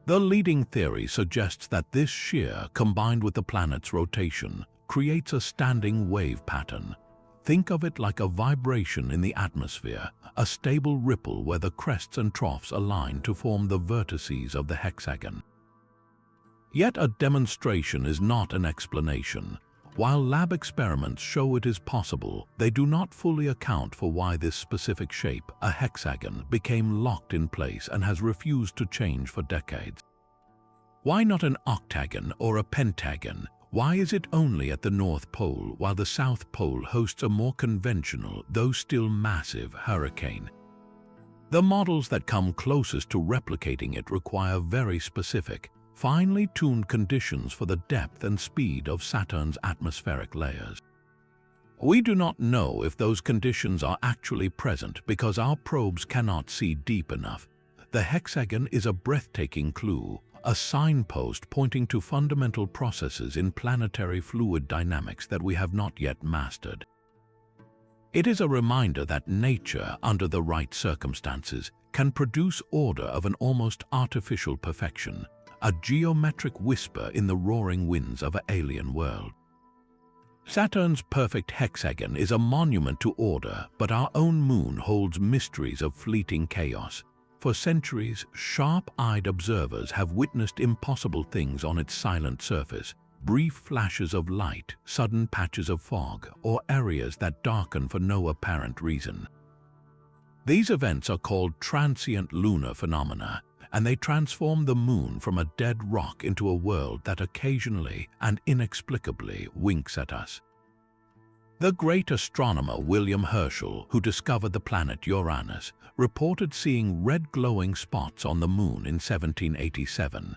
The leading theory suggests that this shear, combined with the planet's rotation, creates a standing wave pattern. Think of it like a vibration in the atmosphere, a stable ripple where the crests and troughs align to form the vertices of the hexagon. Yet a demonstration is not an explanation. While lab experiments show it is possible, they do not fully account for why this specific shape, a hexagon, became locked in place and has refused to change for decades. Why not an octagon or a pentagon? Why is it only at the North Pole while the South Pole hosts a more conventional, though still massive, hurricane? The models that come closest to replicating it require very specific, finely tuned conditions for the depth and speed of Saturn's atmospheric layers. We do not know if those conditions are actually present because our probes cannot see deep enough. The hexagon is a breathtaking clue, a signpost pointing to fundamental processes in planetary fluid dynamics that we have not yet mastered. It is a reminder that nature, under the right circumstances, can produce order of an almost artificial perfection, a geometric whisper in the roaring winds of an alien world. Saturn's perfect hexagon is a monument to order, but our own moon holds mysteries of fleeting chaos. For centuries, sharp-eyed observers have witnessed impossible things on its silent surface, brief flashes of light, sudden patches of fog, or areas that darken for no apparent reason. These events are called transient lunar phenomena, and they transform the moon from a dead rock into a world that occasionally and inexplicably winks at us. The great astronomer William Herschel, who discovered the planet Uranus, reported seeing red glowing spots on the moon in 1787.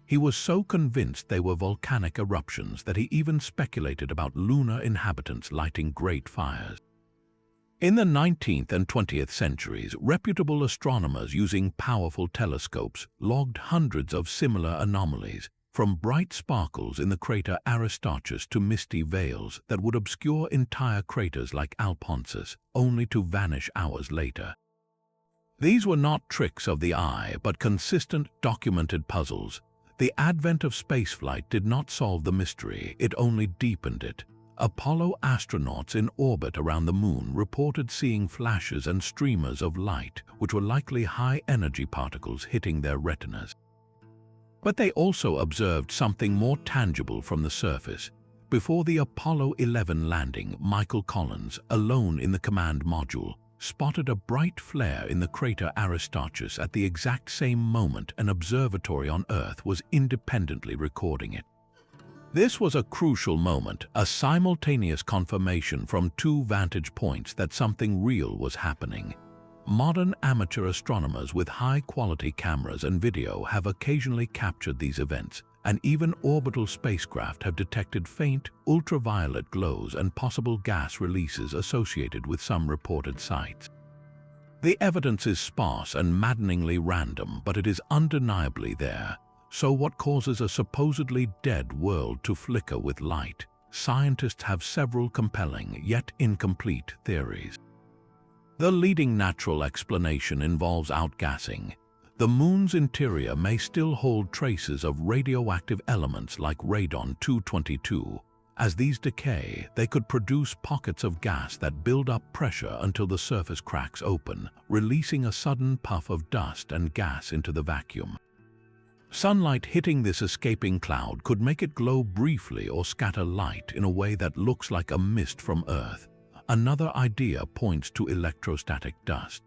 He was so convinced they were volcanic eruptions that he even speculated about lunar inhabitants lighting great fires. In the 19th and 20th centuries, reputable astronomers using powerful telescopes logged hundreds of similar anomalies, from bright sparkles in the crater Aristarchus to misty veils that would obscure entire craters like Alphonsus, only to vanish hours later. These were not tricks of the eye, but consistent, documented puzzles. The advent of spaceflight did not solve the mystery, it only deepened it. Apollo astronauts in orbit around the moon reported seeing flashes and streamers of light, which were likely high-energy particles hitting their retinas. But they also observed something more tangible from the surface. Before the Apollo 11 landing, Michael Collins, alone in the command module, spotted a bright flare in the crater Aristarchus at the exact same moment an observatory on Earth was independently recording it. This was a crucial moment, a simultaneous confirmation from two vantage points that something real was happening. Modern amateur astronomers with high-quality cameras and video have occasionally captured these events, and even orbital spacecraft have detected faint, ultraviolet glows and possible gas releases associated with some reported sites. The evidence is sparse and maddeningly random, but it is undeniably there. So what causes a supposedly dead world to flicker with light? Scientists have several compelling, yet incomplete, theories. The leading natural explanation involves outgassing. The moon's interior may still hold traces of radioactive elements like radon-222. As these decay, they could produce pockets of gas that build up pressure until the surface cracks open, releasing a sudden puff of dust and gas into the vacuum. Sunlight hitting this escaping cloud could make it glow briefly or scatter light in a way that looks like a mist from Earth. Another idea points to electrostatic dust.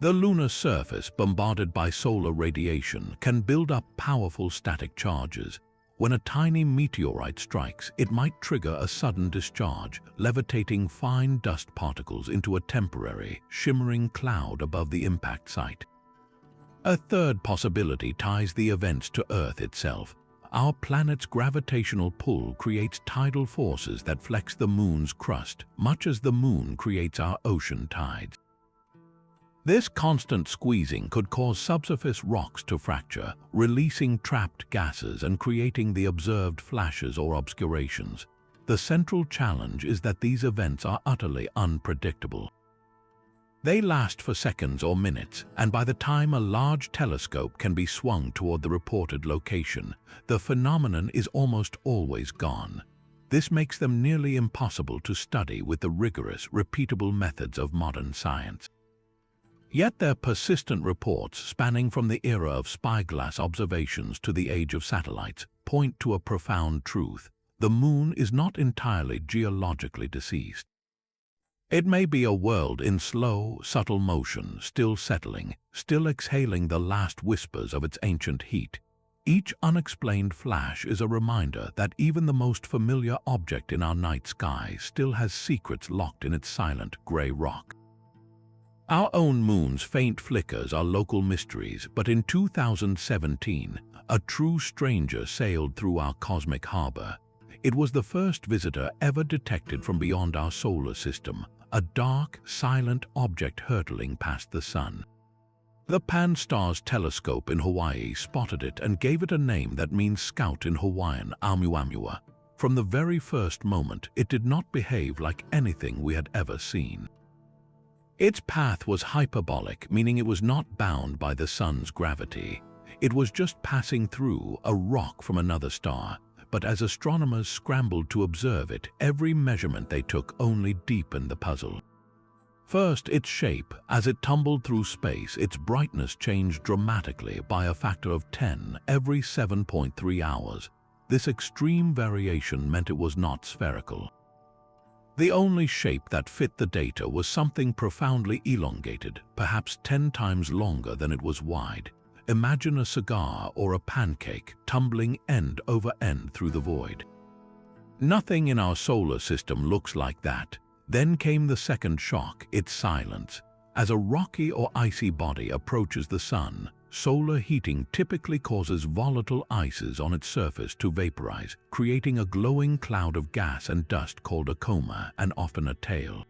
The lunar surface, bombarded by solar radiation, can build up powerful static charges. When a tiny meteorite strikes, it might trigger a sudden discharge, levitating fine dust particles into a temporary, shimmering cloud above the impact site. A third possibility ties the events to Earth itself. Our planet's gravitational pull creates tidal forces that flex the moon's crust, much as the moon creates our ocean tides. This constant squeezing could cause subsurface rocks to fracture, releasing trapped gases and creating the observed flashes or obscurations. The central challenge is that these events are utterly unpredictable. They last for seconds or minutes, and by the time a large telescope can be swung toward the reported location, the phenomenon is almost always gone. This makes them nearly impossible to study with the rigorous, repeatable methods of modern science. Yet their persistent reports, spanning from the era of spyglass observations to the age of satellites, point to a profound truth. The moon is not entirely geologically deceased. It may be a world in slow, subtle motion, still settling, still exhaling the last whispers of its ancient heat. Each unexplained flash is a reminder that even the most familiar object in our night sky still has secrets locked in its silent gray rock. Our own moon's faint flickers are local mysteries, but in 2017, a true stranger sailed through our cosmic harbor. It was the first visitor ever detected from beyond our solar system, a dark, silent object hurtling past the sun. The Pan-STARRS telescope in Hawaii spotted it and gave it a name that means scout in Hawaiian, Oumuamua. From the very first moment, it did not behave like anything we had ever seen. Its path was hyperbolic, meaning it was not bound by the sun's gravity. It was just passing through a rock from another star, but as astronomers scrambled to observe it, every measurement they took only deepened the puzzle. First, its shape. As it tumbled through space, its brightness changed dramatically by a factor of 10 every 7.3 hours. This extreme variation meant it was not spherical. The only shape that fit the data was something profoundly elongated, perhaps 10 times longer than it was wide. Imagine a cigar or a pancake tumbling end over end through the void. Nothing in our solar system looks like that. Then came the second shock, its silence. As a rocky or icy body approaches the sun, solar heating typically causes volatile ices on its surface to vaporize, creating a glowing cloud of gas and dust called a coma and often a tail.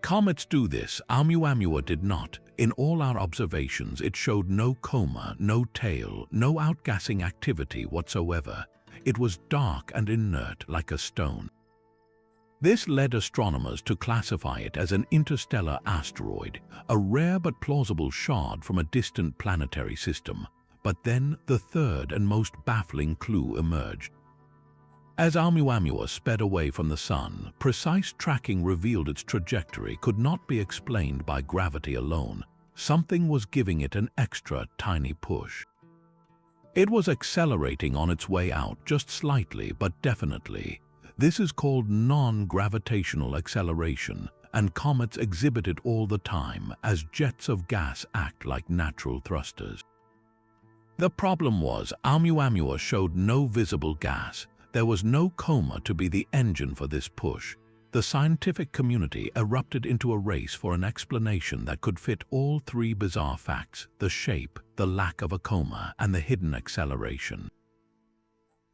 Comets do this. Oumuamua did not. In all our observations, it showed no coma, no tail, no outgassing activity whatsoever. It was dark and inert like a stone. This led astronomers to classify it as an interstellar asteroid, a rare but plausible shard from a distant planetary system. But then the third and most baffling clue emerged. As Oumuamua sped away from the sun, precise tracking revealed its trajectory could not be explained by gravity alone. Something was giving it an extra tiny push. It was accelerating on its way out, just slightly but definitely. This is called non-gravitational acceleration, and comets exhibit it all the time as jets of gas act like natural thrusters. The problem was Oumuamua showed no visible gas. There was no coma to be the engine for this push. The scientific community erupted into a race for an explanation that could fit all three bizarre facts: the shape, the lack of a coma, and the hidden acceleration.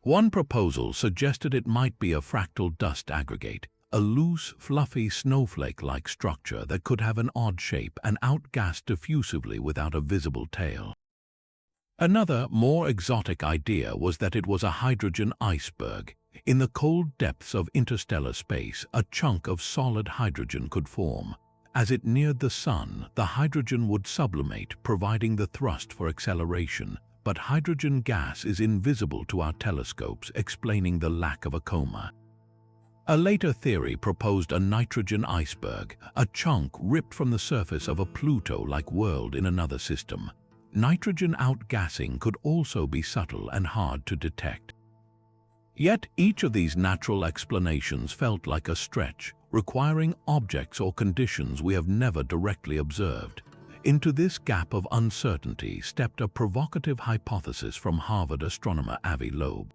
One proposal suggested it might be a fractal dust aggregate, a loose, fluffy, snowflake-like structure that could have an odd shape and outgas diffusively without a visible tail. Another, more exotic idea was that it was a hydrogen iceberg. In the cold depths of interstellar space, a chunk of solid hydrogen could form. As it neared the sun, the hydrogen would sublimate, providing the thrust for acceleration. But hydrogen gas is invisible to our telescopes, explaining the lack of a coma. A later theory proposed a nitrogen iceberg, a chunk ripped from the surface of a Pluto-like world in another system. Nitrogen outgassing could also be subtle and hard to detect. Yet each of these natural explanations felt like a stretch, requiring objects or conditions we have never directly observed. Into this gap of uncertainty stepped a provocative hypothesis from Harvard astronomer Avi Loeb.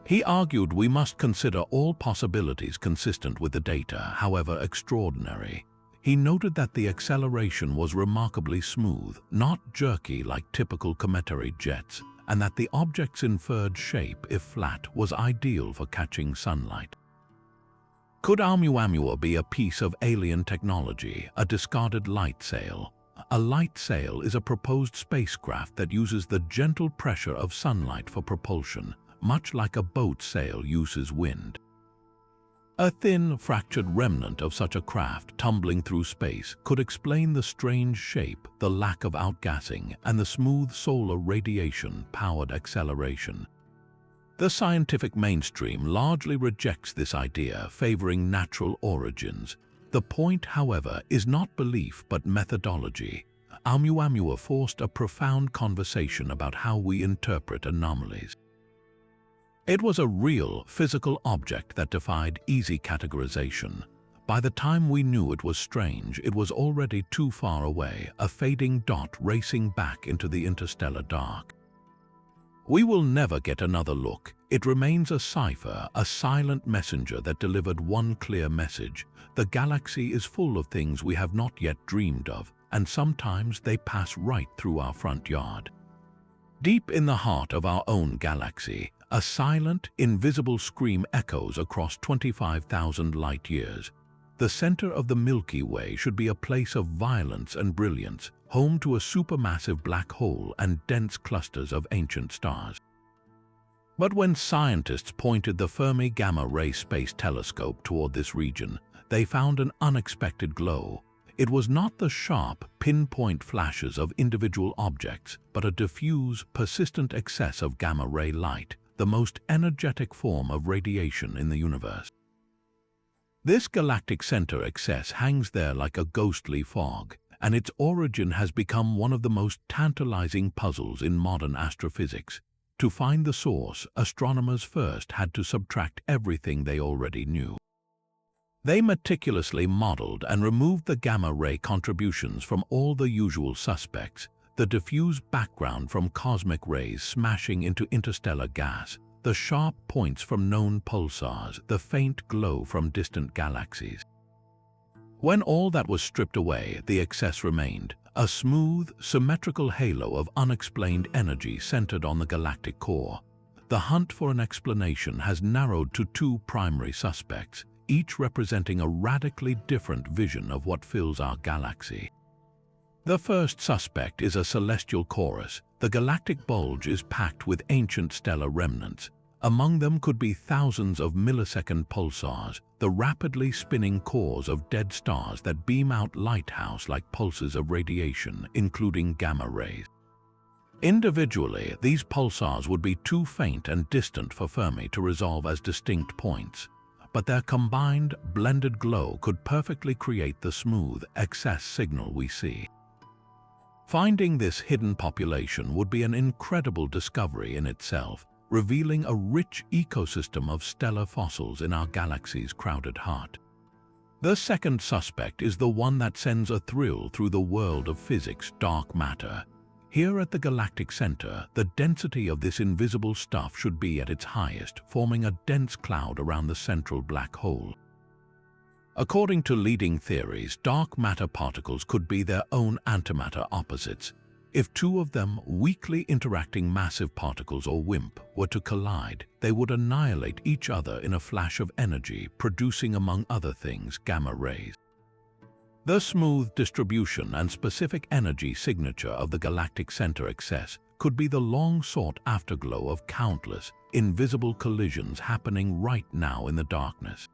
He argued we must consider all possibilities consistent with the data, however extraordinary. He noted that the acceleration was remarkably smooth, not jerky like typical cometary jets, and that the object's inferred shape, if flat, was ideal for catching sunlight. Could Oumuamua be a piece of alien technology, a discarded light sail? A light sail is a proposed spacecraft that uses the gentle pressure of sunlight for propulsion, much like a boat sail uses wind. A thin, fractured remnant of such a craft tumbling through space could explain the strange shape, the lack of outgassing, and the smooth solar radiation-powered acceleration. The scientific mainstream largely rejects this idea, favoring natural origins. The point, however, is not belief but methodology. Oumuamua forced a profound conversation about how we interpret anomalies. It was a real, physical object that defied easy categorization. By the time we knew it was strange, it was already too far away, a fading dot racing back into the interstellar dark. We will never get another look. It remains a cipher, a silent messenger that delivered one clear message. The galaxy is full of things we have not yet dreamed of, and sometimes they pass right through our front yard. Deep in the heart of our own galaxy, a silent, invisible scream echoes across 25,000 light-years. The center of the Milky Way should be a place of violence and brilliance, home to a supermassive black hole and dense clusters of ancient stars. But when scientists pointed the Fermi Gamma-Ray Space Telescope toward this region, they found an unexpected glow. It was not the sharp, pinpoint flashes of individual objects, but a diffuse, persistent excess of gamma-ray light, the most energetic form of radiation in the universe. This galactic center excess hangs there like a ghostly fog, and its origin has become one of the most tantalizing puzzles in modern astrophysics. To find the source, astronomers first had to subtract everything they already knew. They meticulously modeled and removed the gamma-ray contributions from all the usual suspects, the diffuse background from cosmic rays smashing into interstellar gas, the sharp points from known pulsars, the faint glow from distant galaxies. When all that was stripped away, the excess remained, a smooth, symmetrical halo of unexplained energy centered on the galactic core. The hunt for an explanation has narrowed to two primary suspects, each representing a radically different vision of what fills our galaxy. The first suspect is a celestial chorus. The galactic bulge is packed with ancient stellar remnants. Among them could be thousands of millisecond pulsars, the rapidly spinning cores of dead stars that beam out lighthouse-like pulses of radiation, including gamma rays. Individually, these pulsars would be too faint and distant for Fermi to resolve as distinct points, but their combined, blended glow could perfectly create the smooth, excess signal we see. Finding this hidden population would be an incredible discovery in itself, revealing a rich ecosystem of stellar fossils in our galaxy's crowded heart. The second suspect is the one that sends a thrill through the world of physics: dark matter. Here at the galactic center, the density of this invisible stuff should be at its highest, forming a dense cloud around the central black hole. According to leading theories, dark matter particles could be their own antimatter opposites. If two of them, weakly interacting massive particles or WIMP, were to collide, they would annihilate each other in a flash of energy, producing, among other things, gamma rays. The smooth distribution and specific energy signature of the galactic center excess could be the long-sought afterglow of countless, invisible collisions happening right now in the darkness.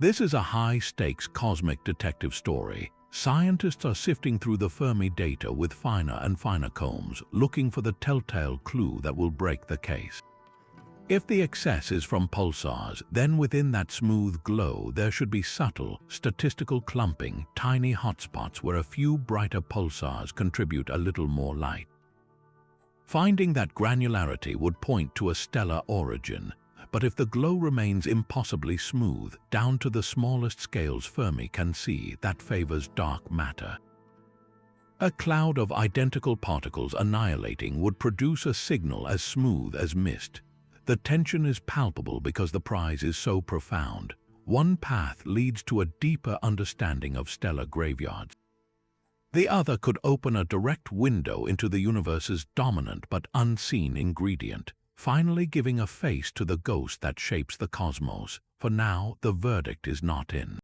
This is a high-stakes cosmic detective story. Scientists are sifting through the Fermi data with finer and finer combs, looking for the telltale clue that will break the case. If the excess is from pulsars, then within that smooth glow there should be subtle, statistical clumping, tiny hotspots where a few brighter pulsars contribute a little more light. Finding that granularity would point to a stellar origin, but if the glow remains impossibly smooth, down to the smallest scales Fermi can see, that favors dark matter. A cloud of identical particles annihilating would produce a signal as smooth as mist. The tension is palpable because the prize is so profound. One path leads to a deeper understanding of stellar graveyards. The other could open a direct window into the universe's dominant but unseen ingredient, finally giving a face to the ghost that shapes the cosmos. For now, the verdict is not in.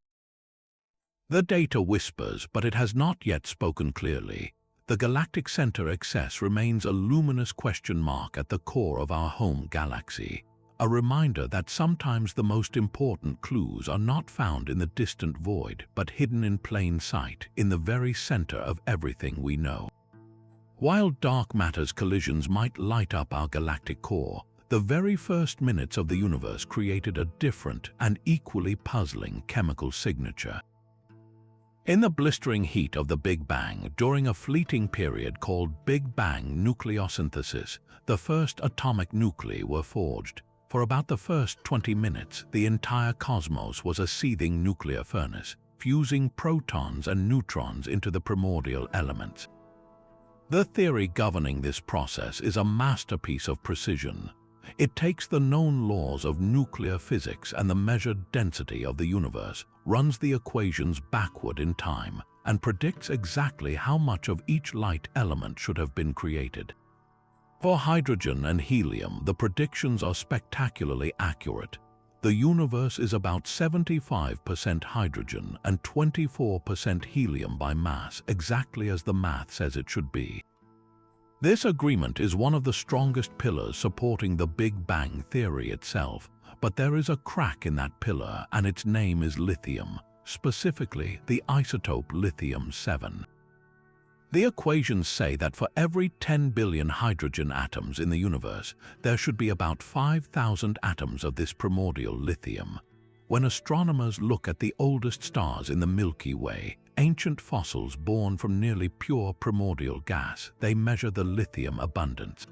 The data whispers, but it has not yet spoken clearly. The galactic center excess remains a luminous question mark at the core of our home galaxy, a reminder that sometimes the most important clues are not found in the distant void, but hidden in plain sight, in the very center of everything we know. While dark matter's collisions might light up our galactic core, the very first minutes of the universe created a different and equally puzzling chemical signature. In the blistering heat of the Big Bang, during a fleeting period called Big Bang nucleosynthesis, the first atomic nuclei were forged. For about the first 20 minutes, the entire cosmos was a seething nuclear furnace, fusing protons and neutrons into the primordial elements. The theory governing this process is a masterpiece of precision. It takes the known laws of nuclear physics and the measured density of the universe, runs the equations backward in time, and predicts exactly how much of each light element should have been created. For hydrogen and helium, the predictions are spectacularly accurate. The universe is about 75% hydrogen and 24% helium by mass, exactly as the math says it should be. This agreement is one of the strongest pillars supporting the Big Bang theory itself, but there is a crack in that pillar, and its name is lithium, specifically the isotope lithium-7. The equations say that for every 10 billion hydrogen atoms in the universe, there should be about 5,000 atoms of this primordial lithium. When astronomers look at the oldest stars in the Milky Way, ancient fossils born from nearly pure primordial gas, they measure the lithium abundance.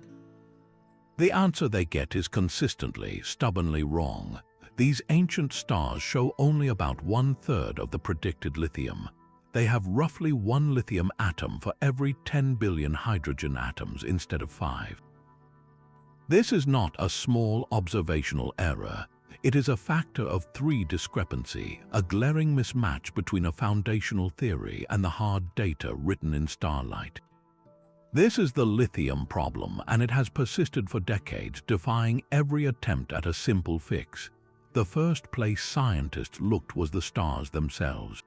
The answer they get is consistently, stubbornly wrong. These ancient stars show only about 1/3 of the predicted lithium. They have roughly 1 lithium atom for every 10 billion hydrogen atoms instead of 5. This is not a small observational error. It is a factor of 3 discrepancy, a glaring mismatch between a foundational theory and the hard data written in starlight. This is the lithium problem, and it has persisted for decades, defying every attempt at a simple fix. The first place scientists looked was the stars themselves.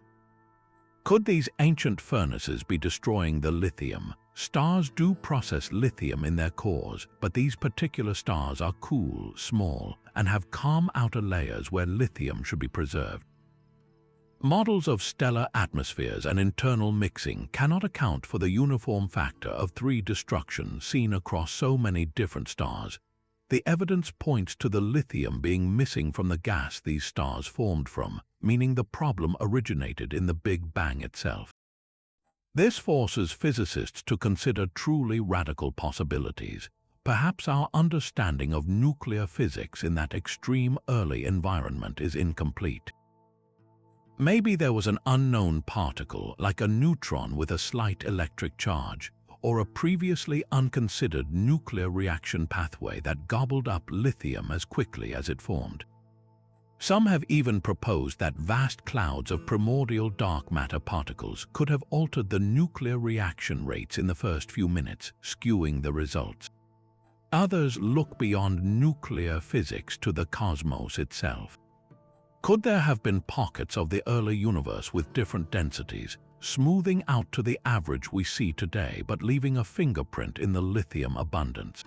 Could these ancient furnaces be destroying the lithium? Stars do process lithium in their cores, but these particular stars are cool, small, and have calm outer layers where lithium should be preserved. Models of stellar atmospheres and internal mixing cannot account for the uniform factor of 3 destruction seen across so many different stars. The evidence points to the lithium being missing from the gas these stars formed from, meaning the problem originated in the Big Bang itself. This forces physicists to consider truly radical possibilities. Perhaps our understanding of nuclear physics in that extreme early environment is incomplete. Maybe there was an unknown particle, like a neutron with a slight electric charge, or a previously unconsidered nuclear reaction pathway that gobbled up lithium as quickly as it formed. Some have even proposed that vast clouds of primordial dark matter particles could have altered the nuclear reaction rates in the first few minutes, skewing the results. Others look beyond nuclear physics to the cosmos itself. Could there have been pockets of the early universe with different densities, smoothing out to the average we see today but leaving a fingerprint in the lithium abundance?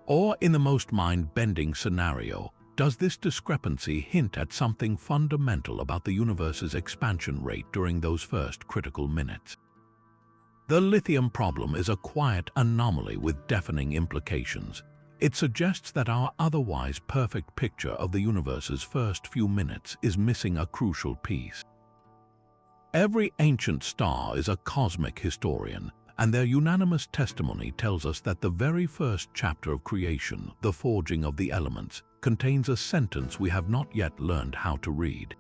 Or, in the most mind-bending scenario, does this discrepancy hint at something fundamental about the universe's expansion rate during those first critical minutes? The lithium problem is a quiet anomaly with deafening implications. It suggests that our otherwise perfect picture of the universe's first few minutes is missing a crucial piece. Every ancient star is a cosmic historian, and their unanimous testimony tells us that the very first chapter of creation, the forging of the elements, contains a sentence we have not yet learned how to read.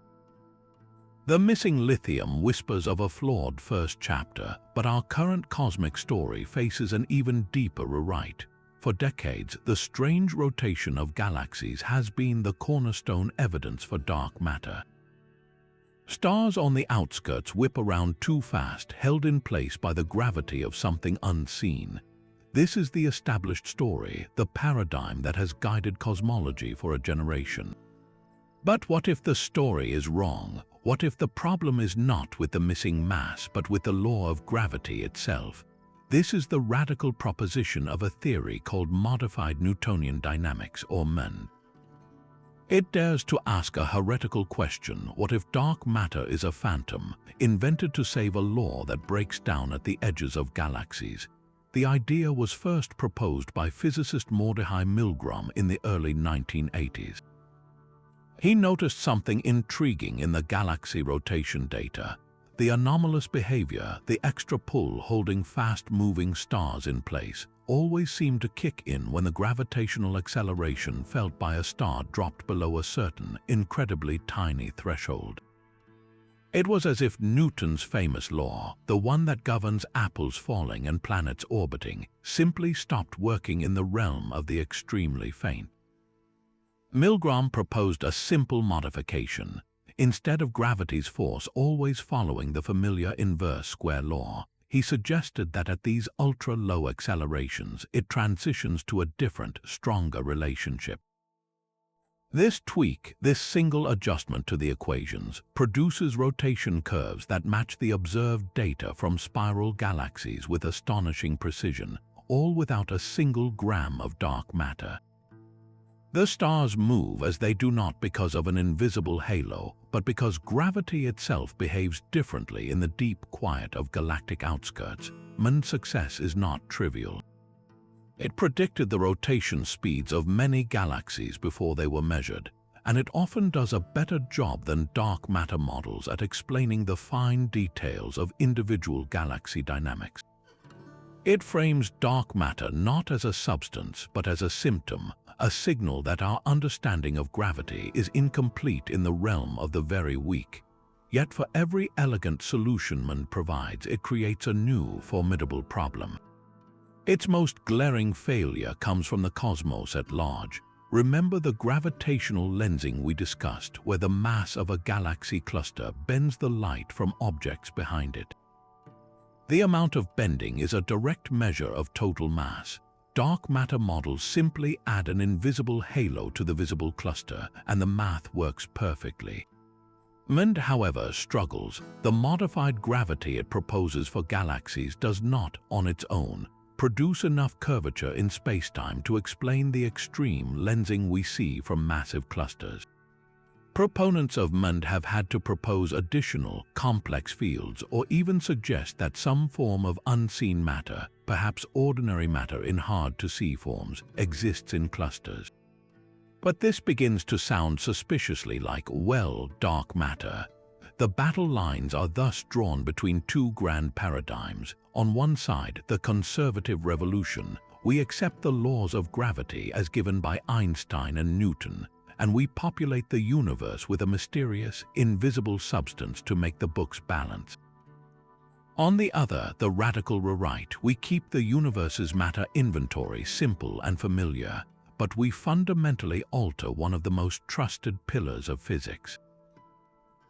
The missing lithium whispers of a flawed first chapter, but our current cosmic story faces an even deeper rewrite. For decades, the strange rotation of galaxies has been the cornerstone evidence for dark matter. Stars on the outskirts whip around too fast, held in place by the gravity of something unseen. This is the established story, the paradigm that has guided cosmology for a generation. But what if the story is wrong? What if the problem is not with the missing mass, but with the law of gravity itself? This is the radical proposition of a theory called modified Newtonian dynamics, or MN. It dares to ask a heretical question: what if dark matter is a phantom, invented to save a law that breaks down at the edges of galaxies? The idea was first proposed by physicist Mordechai Milgrom in the early 1980s. He noticed something intriguing in the galaxy rotation data. The anomalous behavior, the extra pull holding fast-moving stars in place, always seemed to kick in when the gravitational acceleration felt by a star dropped below a certain, incredibly tiny threshold. It was as if Newton's famous law, the one that governs apples falling and planets orbiting, simply stopped working in the realm of the extremely faint. Milgrom proposed a simple modification. Instead of gravity's force always following the familiar inverse square law, he suggested that at these ultra-low accelerations, it transitions to a different, stronger relationship. This single adjustment to the equations, produces rotation curves that match the observed data from spiral galaxies with astonishing precision, all without a single gram of dark matter. The stars move as they do not because of an invisible halo, but because gravity itself behaves differently in the deep quiet of galactic outskirts. Man's success is not trivial. It predicted the rotation speeds of many galaxies before they were measured, and it often does a better job than dark matter models at explaining the fine details of individual galaxy dynamics. It frames dark matter not as a substance but as a symptom, a signal that our understanding of gravity is incomplete in the realm of the very weak. Yet for every elegant solution man provides, it creates a new, formidable problem. Its most glaring failure comes from the cosmos at large. Remember the gravitational lensing we discussed, where the mass of a galaxy cluster bends the light from objects behind it. The amount of bending is a direct measure of total mass. Dark matter models simply add an invisible halo to the visible cluster, and the math works perfectly. MAND, however, struggles. The modified gravity it proposes for galaxies does not, on its own, produce enough curvature in spacetime to explain the extreme lensing we see from massive clusters. Proponents of MAND have had to propose additional, complex fields or even suggest that some form of unseen matter, perhaps ordinary matter in hard-to-see forms, exists in clusters. But this begins to sound suspiciously like, well, dark matter. The battle lines are thus drawn between two grand paradigms. On one side, the conservative revolution. We accept the laws of gravity as given by Einstein and Newton, and we populate the universe with a mysterious, invisible substance to make the books balance. On the other, the radical rewrite. We keep the universe's matter inventory simple and familiar, but we fundamentally alter one of the most trusted pillars of physics.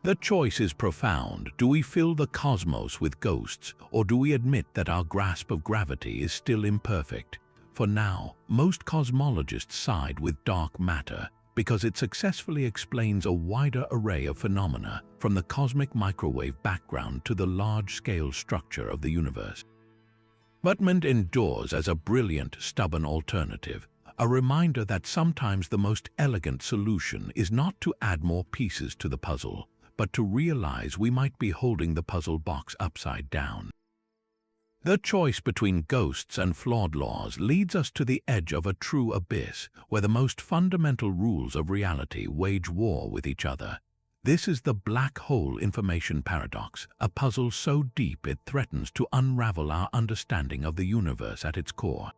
The choice is profound. Do we fill the cosmos with ghosts, or do we admit that our grasp of gravity is still imperfect? For now, most cosmologists side with dark matter because it successfully explains a wider array of phenomena, from the cosmic microwave background to the large-scale structure of the universe. But MAND endures as a brilliant, stubborn alternative, a reminder that sometimes the most elegant solution is not to add more pieces to the puzzle, but to realize we might be holding the puzzle box upside down. The choice between ghosts and flawed laws leads us to the edge of a true abyss, where the most fundamental rules of reality wage war with each other. This is the black hole information paradox, a puzzle so deep it threatens to unravel our understanding of the universe at its core.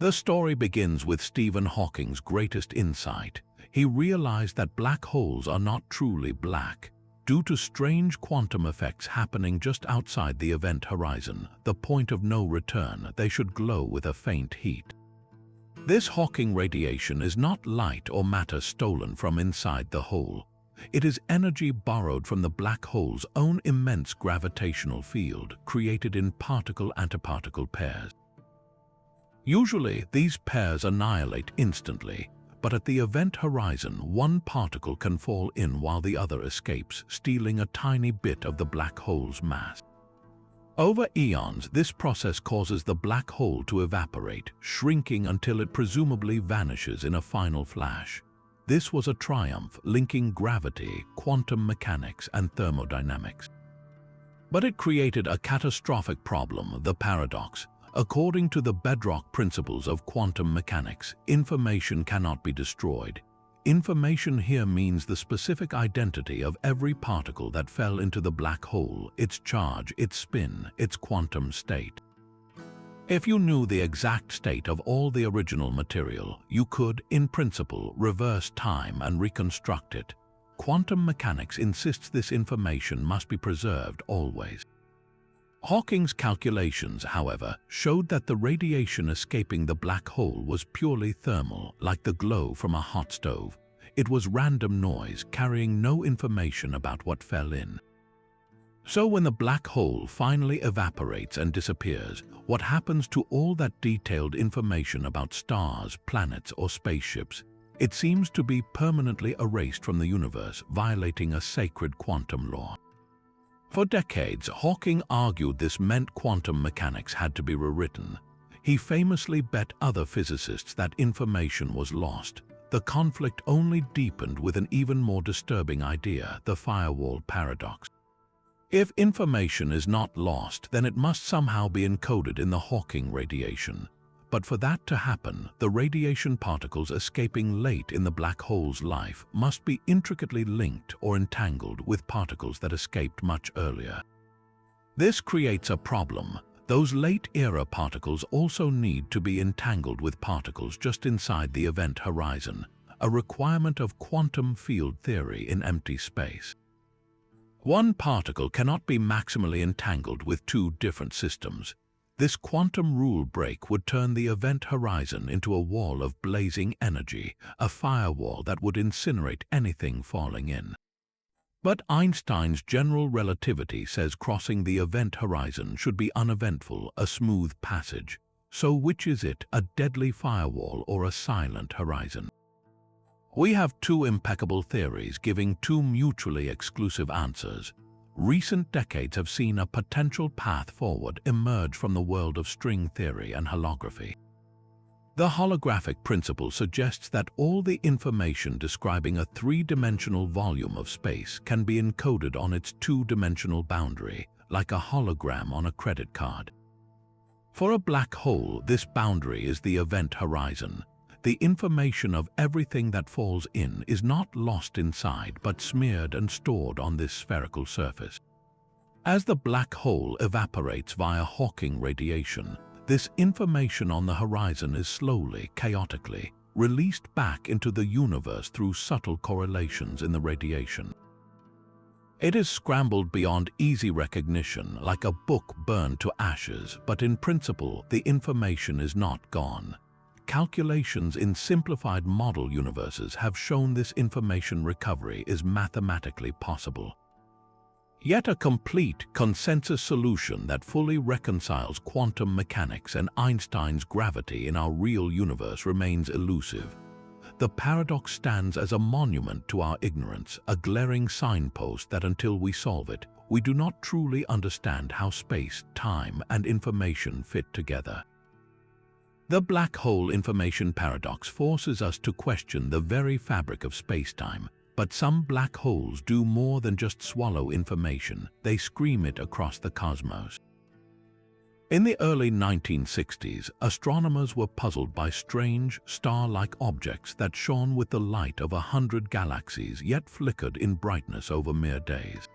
The story begins with Stephen Hawking's greatest insight. He realized that black holes are not truly black. Due to strange quantum effects happening just outside the event horizon, the point of no return, they should glow with a faint heat. This Hawking radiation is not light or matter stolen from inside the hole. It is energy borrowed from the black hole's own immense gravitational field, created in particle-antiparticle pairs. Usually, these pairs annihilate instantly, but at the event horizon, one particle can fall in while the other escapes, stealing a tiny bit of the black hole's mass. Over eons, this process causes the black hole to evaporate, shrinking until it presumably vanishes in a final flash. This was a triumph linking gravity, quantum mechanics, and thermodynamics. But it created a catastrophic problem, the paradox. According to the bedrock principles of quantum mechanics, information cannot be destroyed. Information here means the specific identity of every particle that fell into the black hole, its charge, its spin, its quantum state. If you knew the exact state of all the original material, you could, in principle, reverse time and reconstruct it. Quantum mechanics insists this information must be preserved always. Hawking's calculations, however, showed that the radiation escaping the black hole was purely thermal, like the glow from a hot stove. It was random noise, carrying no information about what fell in. So when the black hole finally evaporates and disappears, what happens to all that detailed information about stars, planets, or spaceships? it seems to be permanently erased from the universe, violating a sacred quantum law. For decades, Hawking argued this meant quantum mechanics had to be rewritten. He famously bet other physicists that information was lost. The conflict only deepened with an even more disturbing idea, the firewall paradox. If information is not lost, then it must somehow be encoded in the Hawking radiation. But for that to happen, the radiation particles escaping late in the black hole's life must be intricately linked or entangled with particles that escaped much earlier. This creates a problem. Those late-era particles also need to be entangled with particles just inside the event horizon, a requirement of quantum field theory in empty space. One particle cannot be maximally entangled with two different systems. This quantum rule break would turn the event horizon into a wall of blazing energy, a firewall that would incinerate anything falling in. But Einstein's general relativity says crossing the event horizon should be uneventful, a smooth passage. So which is it, a deadly firewall or a silent horizon? We have two impeccable theories giving two mutually exclusive answers. Recent decades have seen a potential path forward emerge from the world of string theory and holography. The holographic principle suggests that all the information describing a three-dimensional volume of space can be encoded on its two-dimensional boundary, like a hologram on a credit card. For a black hole, this boundary is the event horizon. The information of everything that falls in is not lost inside, but smeared and stored on this spherical surface. As the black hole evaporates via Hawking radiation, this information on the horizon is slowly, chaotically, released back into the universe through subtle correlations in the radiation. It is scrambled beyond easy recognition, like a book burned to ashes, but in principle, the information is not gone. Calculations in simplified model universes have shown this information recovery is mathematically possible. Yet a complete consensus solution that fully reconciles quantum mechanics and Einstein's gravity in our real universe remains elusive. The paradox stands as a monument to our ignorance, a glaring signpost that until we solve it, we do not truly understand how space, time, and information fit together. The black hole information paradox forces us to question the very fabric of space-time. But some black holes do more than just swallow information, they scream it across the cosmos. In the early 1960s, astronomers were puzzled by strange, star-like objects that shone with the light of 100 galaxies yet flickered in brightness over mere days.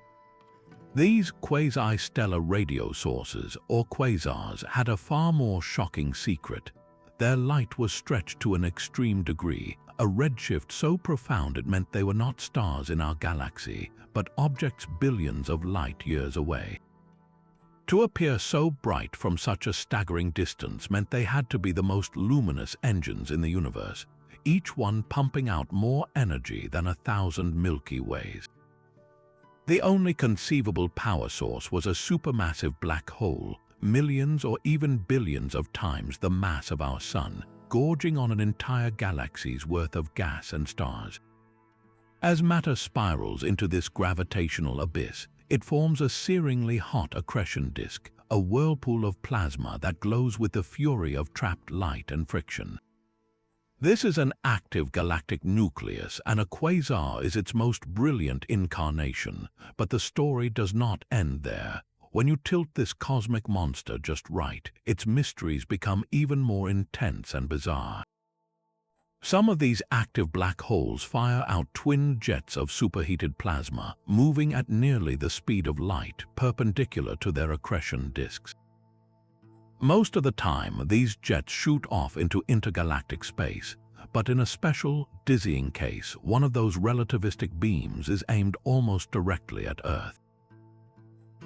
These quasi-stellar radio sources, or quasars, had a far more shocking secret. Their light was stretched to an extreme degree, a redshift so profound it meant they were not stars in our galaxy, but objects billions of light years away. To appear so bright from such a staggering distance meant they had to be the most luminous engines in the universe, each one pumping out more energy than 1,000 Milky Ways. The only conceivable power source was a supermassive black hole, millions or even billions of times the mass of our Sun, gorging on an entire galaxy's worth of gas and stars. As matter spirals into this gravitational abyss, it forms a searingly hot accretion disk, a whirlpool of plasma that glows with the fury of trapped light and friction. This is an active galactic nucleus, and a quasar is its most brilliant incarnation, but the story does not end there. When you tilt this cosmic monster just right, its mysteries become even more intense and bizarre. Some of these active black holes fire out twin jets of superheated plasma, moving at nearly the speed of light, perpendicular to their accretion disks. Most of the time, these jets shoot off into intergalactic space, but in a special, dizzying case, one of those relativistic beams is aimed almost directly at Earth.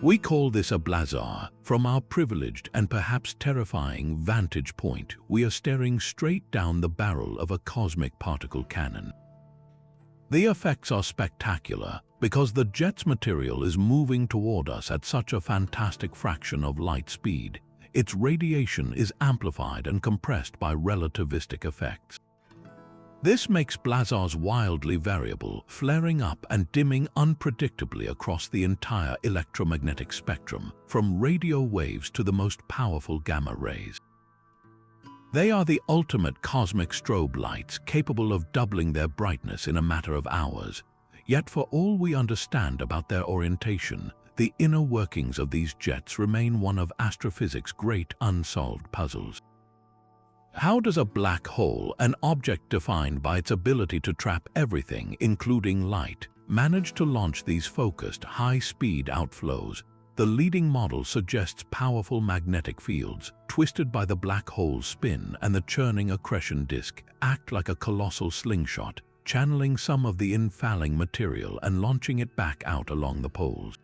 We call this a blazar. From our privileged and perhaps terrifying vantage point, we are staring straight down the barrel of a cosmic particle cannon. The effects are spectacular because the jet's material is moving toward us at such a fantastic fraction of light speed. Its radiation is amplified and compressed by relativistic effects. This makes blazars wildly variable, flaring up and dimming unpredictably across the entire electromagnetic spectrum, from radio waves to the most powerful gamma rays. They are the ultimate cosmic strobe lights, capable of doubling their brightness in a matter of hours. Yet for all we understand about their orientation, the inner workings of these jets remain one of astrophysics' great unsolved puzzles. How does a black hole, an object defined by its ability to trap everything, including light, manage to launch these focused, high-speed outflows? The leading model suggests powerful magnetic fields, twisted by the black hole's spin, and the churning accretion disk act like a colossal slingshot, channeling some of the infalling material and launching it back out along the poles.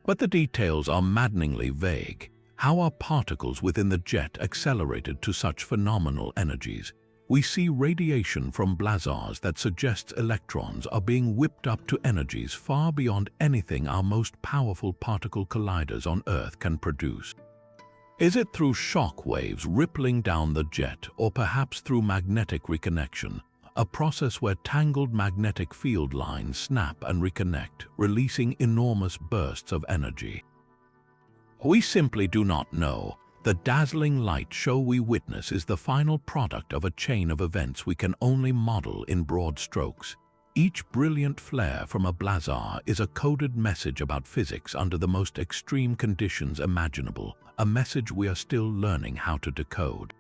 But the details are maddeningly vague. How are particles within the jet accelerated to such phenomenal energies? We see radiation from blazars that suggests electrons are being whipped up to energies far beyond anything our most powerful particle colliders on Earth can produce. Is it through shock waves rippling down the jet, or perhaps through magnetic reconnection, a process where tangled magnetic field lines snap and reconnect, releasing enormous bursts of energy? We simply do not know. The dazzling light show we witness is the final product of a chain of events we can only model in broad strokes. Each brilliant flare from a blazar is a coded message about physics under the most extreme conditions imaginable, a message we are still learning how to decode.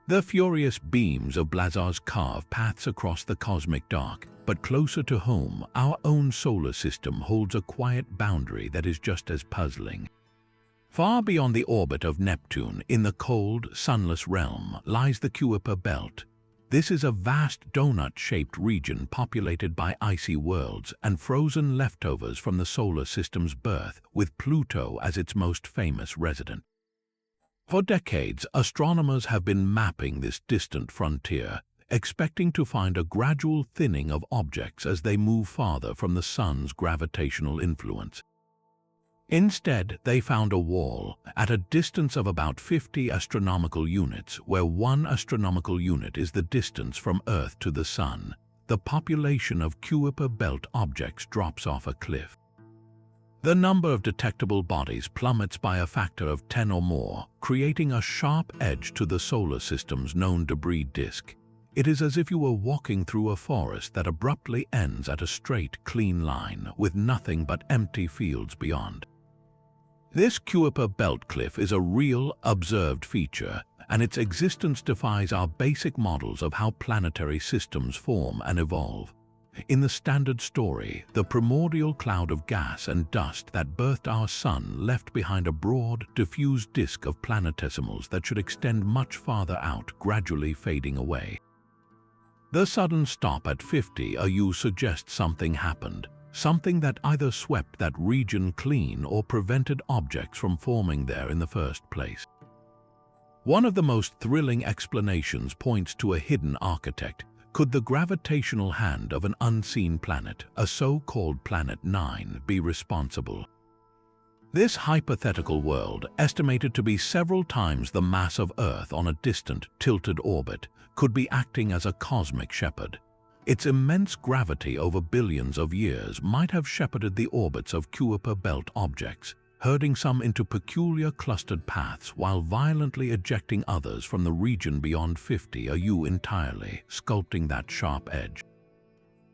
The furious beams of blazars carve paths across the cosmic dark, but closer to home, our own solar system holds a quiet boundary that is just as puzzling. Far beyond the orbit of Neptune, in the cold, sunless realm, lies the Kuiper Belt. This is a vast donut-shaped region populated by icy worlds and frozen leftovers from the solar system's birth, with Pluto as its most famous resident. For decades, astronomers have been mapping this distant frontier, expecting to find a gradual thinning of objects as they move farther from the sun's gravitational influence. Instead, they found a wall, at a distance of about 50 astronomical units, where 1 astronomical unit is the distance from Earth to the Sun. The population of Kuiper Belt objects drops off a cliff. The number of detectable bodies plummets by a factor of 10 or more, creating a sharp edge to the solar system's known debris disk. It is as if you were walking through a forest that abruptly ends at a straight, clean line, with nothing but empty fields beyond. This Kuiper Belt cliff is a real, observed feature, and its existence defies our basic models of how planetary systems form and evolve. In the standard story, the primordial cloud of gas and dust that birthed our sun left behind a broad, diffuse disk of planetesimals that should extend much farther out, gradually fading away. The sudden stop at 50 AU suggests something happened, something that either swept that region clean or prevented objects from forming there in the first place. One of the most thrilling explanations points to a hidden architect. Could the gravitational hand of an unseen planet, a so-called Planet 9, be responsible? This hypothetical world, estimated to be several times the mass of Earth on a distant, tilted orbit, could be acting as a cosmic shepherd. Its immense gravity over billions of years might have shepherded the orbits of Kuiper Belt objects, herding some into peculiar clustered paths while violently ejecting others from the region beyond 50 AU entirely, sculpting that sharp edge.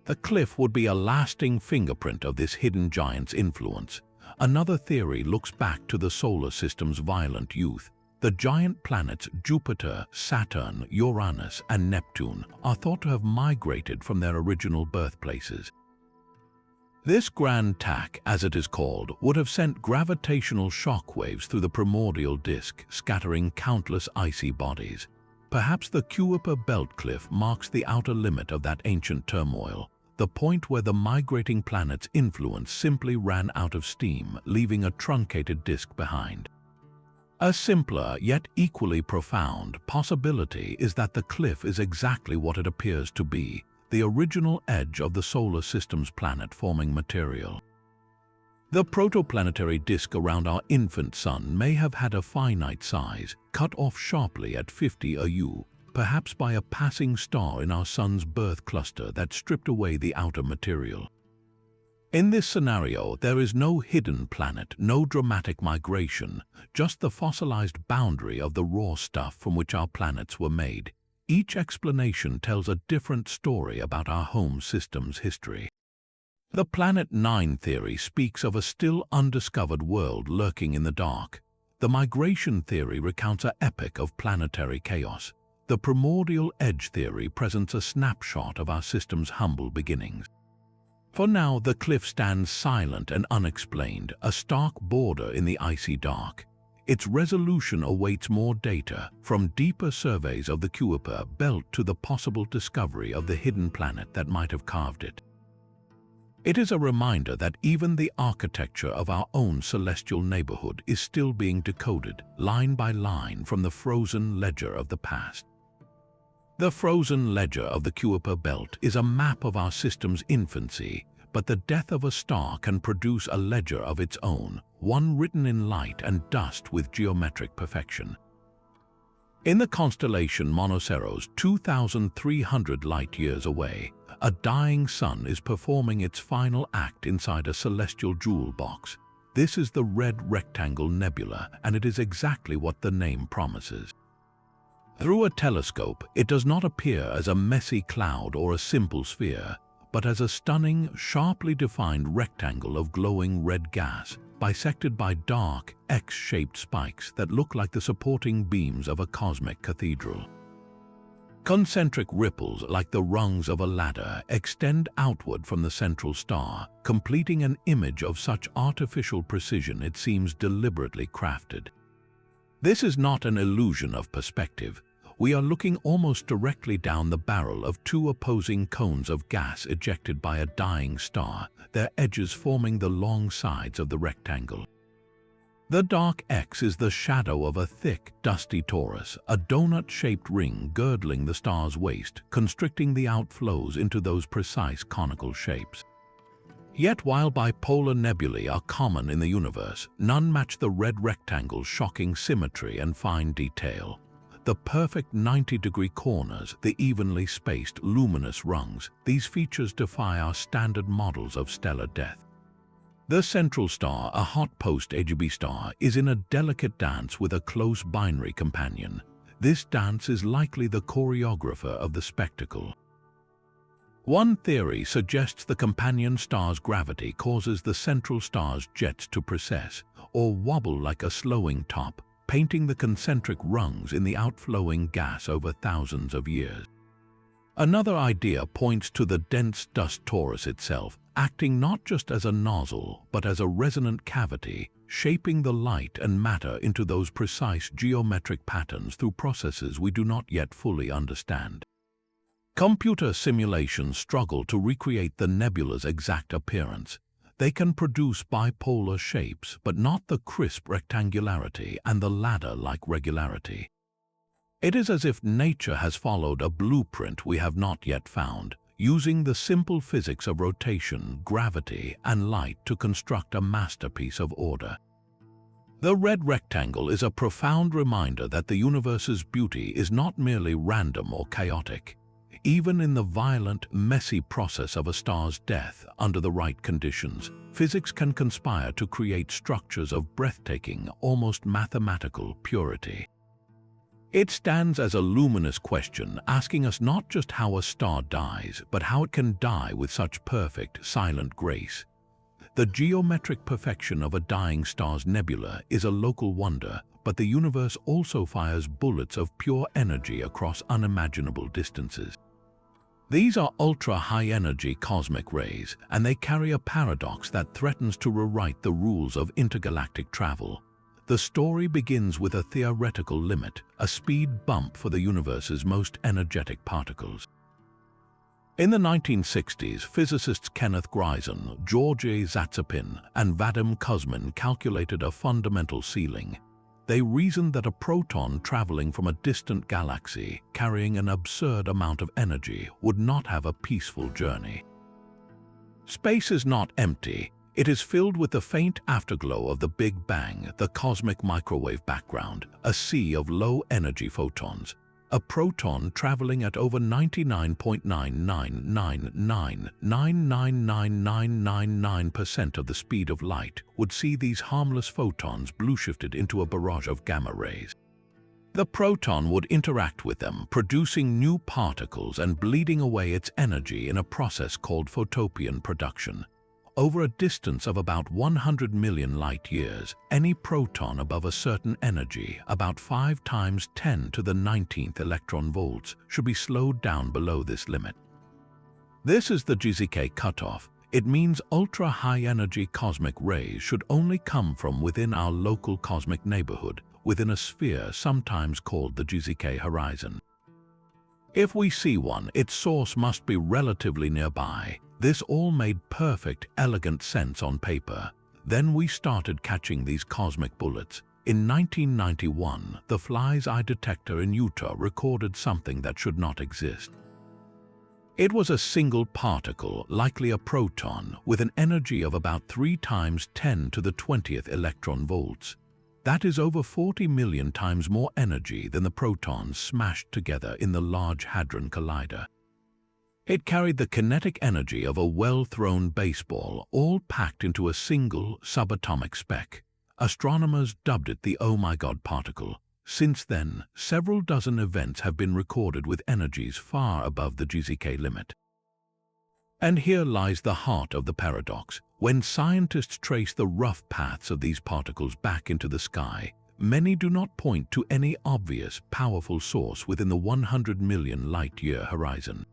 The cliff would be a lasting fingerprint of this hidden giant's influence. Another theory looks back to the solar system's violent youth. The giant planets Jupiter, Saturn, Uranus, and Neptune are thought to have migrated from their original birthplaces. This grand tack, as it is called, would have sent gravitational shock waves through the primordial disk, scattering countless icy bodies. Perhaps the Kuiper Belt cliff marks the outer limit of that ancient turmoil, the point where the migrating planet's influence simply ran out of steam, leaving a truncated disk behind. A simpler, yet equally profound, possibility is that the cliff is exactly what it appears to be, the original edge of the solar system's planet-forming material. The protoplanetary disk around our infant sun may have had a finite size, cut off sharply at 50 AU, perhaps by a passing star in our sun's birth cluster that stripped away the outer material. In this scenario, there is no hidden planet, no dramatic migration, just the fossilized boundary of the raw stuff from which our planets were made. Each explanation tells a different story about our home system's history. The Planet 9 theory speaks of a still undiscovered world lurking in the dark. The migration theory recounts an epic of planetary chaos. The primordial edge theory presents a snapshot of our system's humble beginnings. For now, the cliff stands silent and unexplained, a stark border in the icy dark. Its resolution awaits more data, from deeper surveys of the Kuiper belt to the possible discovery of the hidden planet that might have carved it. It is a reminder that even the architecture of our own celestial neighborhood is still being decoded, line by line, from the frozen ledger of the past. The frozen ledger of the Kuiper belt is a map of our system's infancy, but the death of a star can produce a ledger of its own, one written in light and dust with geometric perfection. In the constellation Monoceros, 2,300 light-years away, a dying sun is performing its final act inside a celestial jewel box. This is the Red Rectangle Nebula, and it is exactly what the name promises. Through a telescope, it does not appear as a messy cloud or a simple sphere, but as a stunning, sharply defined rectangle of glowing red gas, bisected by dark, X-shaped spikes that look like the supporting beams of a cosmic cathedral. Concentric ripples, like the rungs of a ladder, extend outward from the central star, completing an image of such artificial precision it seems deliberately crafted. This is not an illusion of perspective. We are looking almost directly down the barrel of two opposing cones of gas ejected by a dying star, their edges forming the long sides of the rectangle. The dark X is the shadow of a thick, dusty torus, a donut-shaped ring girdling the star's waist, constricting the outflows into those precise conical shapes. Yet while bipolar nebulae are common in the universe, none match the red rectangle's shocking symmetry and fine detail. The perfect 90-degree corners, the evenly spaced, luminous rungs, these features defy our standard models of stellar death. The central star, a hot post-AGB star, is in a delicate dance with a close binary companion. This dance is likely the choreographer of the spectacle. One theory suggests the companion star's gravity causes the central star's jets to precess, or wobble like a slowing top, painting the concentric rungs in the outflowing gas over thousands of years. Another idea points to the dense dust torus itself, acting not just as a nozzle, but as a resonant cavity, shaping the light and matter into those precise geometric patterns through processes we do not yet fully understand. Computer simulations struggle to recreate the nebula's exact appearance. They can produce bipolar shapes, but not the crisp rectangularity and the ladder-like regularity. It is as if nature has followed a blueprint we have not yet found, using the simple physics of rotation, gravity, and light to construct a masterpiece of order. The red rectangle is a profound reminder that the universe's beauty is not merely random or chaotic. Even in the violent, messy process of a star's death, under the right conditions, physics can conspire to create structures of breathtaking, almost mathematical purity. It stands as a luminous question, asking us not just how a star dies, but how it can die with such perfect, silent grace. The geometric perfection of a dying star's nebula is a local wonder, but the universe also fires bullets of pure energy across unimaginable distances. These are ultra-high-energy cosmic rays, and they carry a paradox that threatens to rewrite the rules of intergalactic travel. The story begins with a theoretical limit, a speed bump for the universe's most energetic particles. In the 1960s, physicists Kenneth Greisen, Georgy Zatsepin, and Vadim Kuzmin calculated a fundamental ceiling. They reasoned that a proton traveling from a distant galaxy, carrying an absurd amount of energy, would not have a peaceful journey. Space is not empty. It is filled with the faint afterglow of the Big Bang, the cosmic microwave background, a sea of low-energy photons. A proton traveling at over 99.999999999% of the speed of light would see these harmless photons blue-shifted into a barrage of gamma rays. The proton would interact with them, producing new particles and bleeding away its energy in a process called photopion production. Over a distance of about 100 million light-years, any proton above a certain energy, about 5 times 10 to the 19th electron volts, should be slowed down below this limit. This is the GZK cutoff. It means ultra-high-energy cosmic rays should only come from within our local cosmic neighborhood, within a sphere sometimes called the GZK horizon. If we see one, its source must be relatively nearby. This all made perfect, elegant sense on paper. Then we started catching these cosmic bullets. In 1991, the Fly's Eye detector in Utah recorded something that should not exist. It was a single particle, likely a proton, with an energy of about 3 times 10 to the 20th electron volts. That is over 40 million times more energy than the protons smashed together in the Large Hadron Collider. It carried the kinetic energy of a well-thrown baseball, all packed into a single subatomic speck. Astronomers dubbed it the "Oh my God" particle. Since then, several dozen events have been recorded with energies far above the GZK limit. And here lies the heart of the paradox. When scientists trace the rough paths of these particles back into the sky, many do not point to any obvious, powerful source within the 100 million light-year horizon.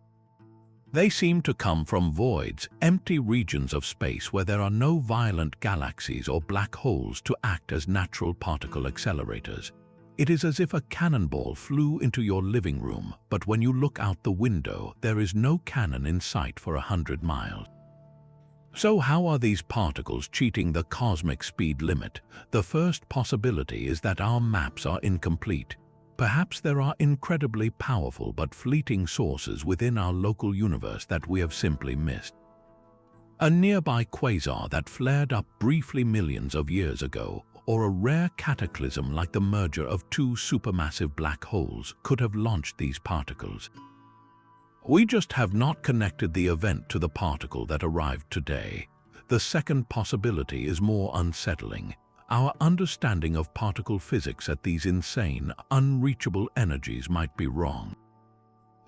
They seem to come from voids, empty regions of space where there are no violent galaxies or black holes to act as natural particle accelerators. It is as if a cannonball flew into your living room, but when you look out the window, there is no cannon in sight for 100 miles. So how are these particles cheating the cosmic speed limit? The first possibility is that our maps are incomplete. Perhaps there are incredibly powerful but fleeting sources within our local universe that we have simply missed. A nearby quasar that flared up briefly millions of years ago, or a rare cataclysm like the merger of 2 supermassive black holes, could have launched these particles. We just have not connected the event to the particle that arrived today. The second possibility is more unsettling. Our understanding of particle physics at these insane, unreachable energies might be wrong.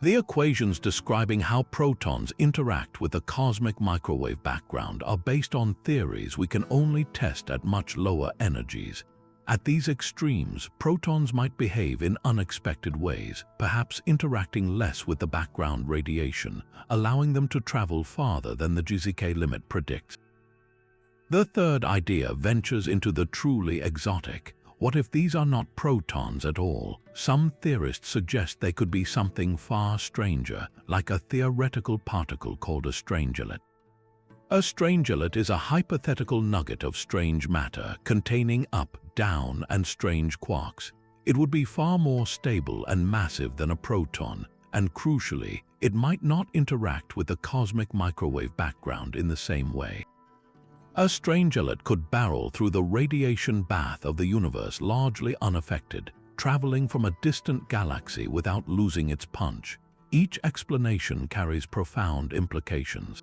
The equations describing how protons interact with the cosmic microwave background are based on theories we can only test at much lower energies. At these extremes, protons might behave in unexpected ways, perhaps interacting less with the background radiation, allowing them to travel farther than the GZK limit predicts. The third idea ventures into the truly exotic. What if these are not protons at all? Some theorists suggest they could be something far stranger, like a theoretical particle called a strangelet. A strangelet is a hypothetical nugget of strange matter containing up, down, and strange quarks. It would be far more stable and massive than a proton, and crucially, it might not interact with the cosmic microwave background in the same way. A strangelet could barrel through the radiation bath of the universe largely unaffected, traveling from a distant galaxy without losing its punch. Each explanation carries profound implications.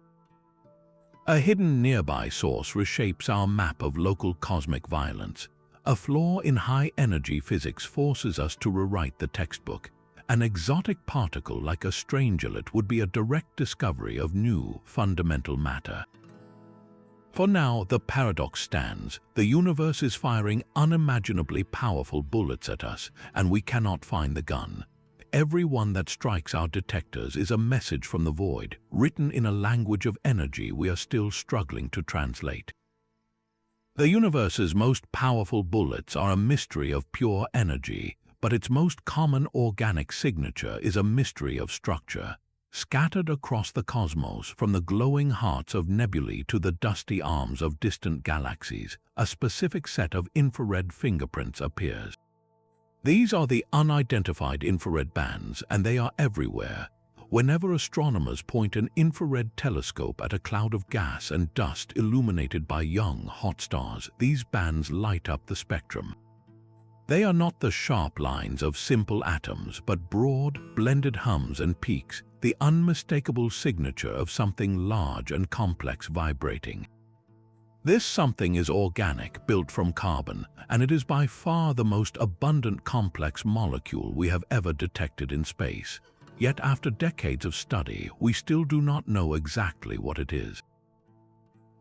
A hidden nearby source reshapes our map of local cosmic violence. A flaw in high-energy physics forces us to rewrite the textbook. An exotic particle like a strangelet would be a direct discovery of new, fundamental matter. For now, the paradox stands. The universe is firing unimaginably powerful bullets at us, and we cannot find the gun. Every one that strikes our detectors is a message from the void, written in a language of energy we are still struggling to translate. The universe's most powerful bullets are a mystery of pure energy, but its most common organic signature is a mystery of structure. Scattered across the cosmos, from the glowing hearts of nebulae to the dusty arms of distant galaxies, a specific set of infrared fingerprints appears. These are the unidentified infrared bands, and they are everywhere. Whenever astronomers point an infrared telescope at a cloud of gas and dust illuminated by young, hot stars, these bands light up the spectrum. They are not the sharp lines of simple atoms, but broad, blended hums and peaks, the unmistakable signature of something large and complex vibrating. This something is organic, built from carbon, and it is by far the most abundant complex molecule we have ever detected in space. Yet after decades of study, we still do not know exactly what it is.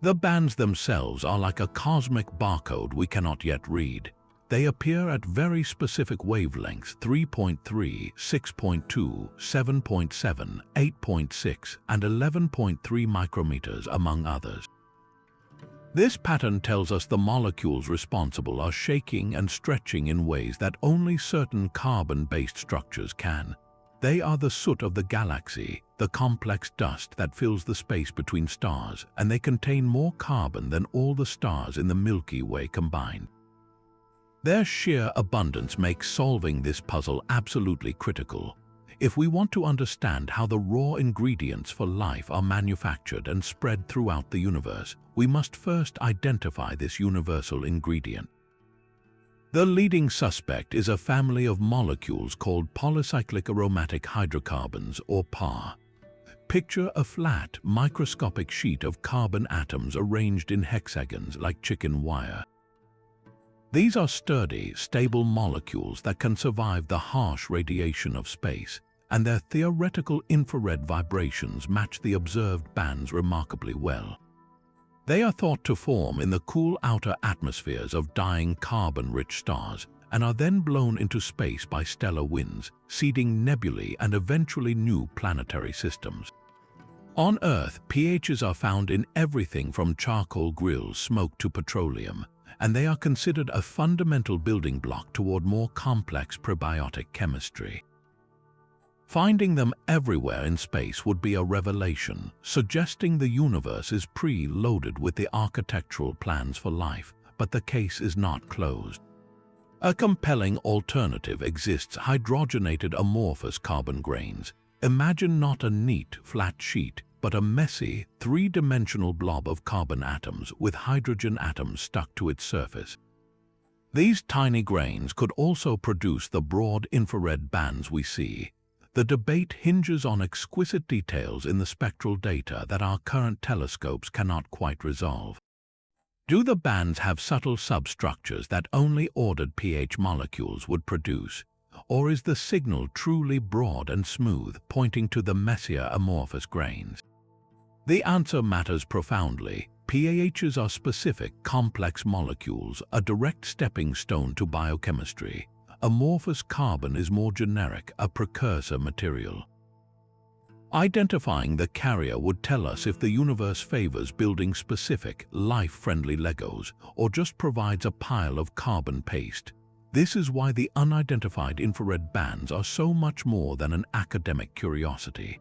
The bands themselves are like a cosmic barcode we cannot yet read. They appear at very specific wavelengths: 3.3, 6.2, 7.7, 8.6, and 11.3 micrometers, among others. This pattern tells us the molecules responsible are shaking and stretching in ways that only certain carbon-based structures can. They are the soot of the galaxy, the complex dust that fills the space between stars, and they contain more carbon than all the stars in the Milky Way combined. Their sheer abundance makes solving this puzzle absolutely critical. If we want to understand how the raw ingredients for life are manufactured and spread throughout the universe, we must first identify this universal ingredient. The leading suspect is a family of molecules called polycyclic aromatic hydrocarbons, or PAH. Picture a flat, microscopic sheet of carbon atoms arranged in hexagons like chicken wire. These are sturdy, stable molecules that can survive the harsh radiation of space, and their theoretical infrared vibrations match the observed bands remarkably well. They are thought to form in the cool outer atmospheres of dying carbon-rich stars and are then blown into space by stellar winds, seeding nebulae and eventually new planetary systems. On Earth, pHs are found in everything from charcoal grills smoked to petroleum, and they are considered a fundamental building block toward more complex prebiotic chemistry. Finding them everywhere in space would be a revelation, suggesting the universe is pre-loaded with the architectural plans for life, but the case is not closed. A compelling alternative exists: hydrogenated amorphous carbon grains. Imagine not a neat, flat sheet, but a messy, three-dimensional blob of carbon atoms with hydrogen atoms stuck to its surface. These tiny grains could also produce the broad infrared bands we see. The debate hinges on exquisite details in the spectral data that our current telescopes cannot quite resolve. Do the bands have subtle substructures that only ordered pH molecules would produce? Or is the signal truly broad and smooth, pointing to the messier amorphous grains? The answer matters profoundly. PAHs are specific, complex molecules, a direct stepping stone to biochemistry. Amorphous carbon is more generic, a precursor material. Identifying the carrier would tell us if the universe favors building specific, life-friendly Legos, or just provides a pile of carbon paste. This is why the unidentified infrared bands are so much more than an academic curiosity.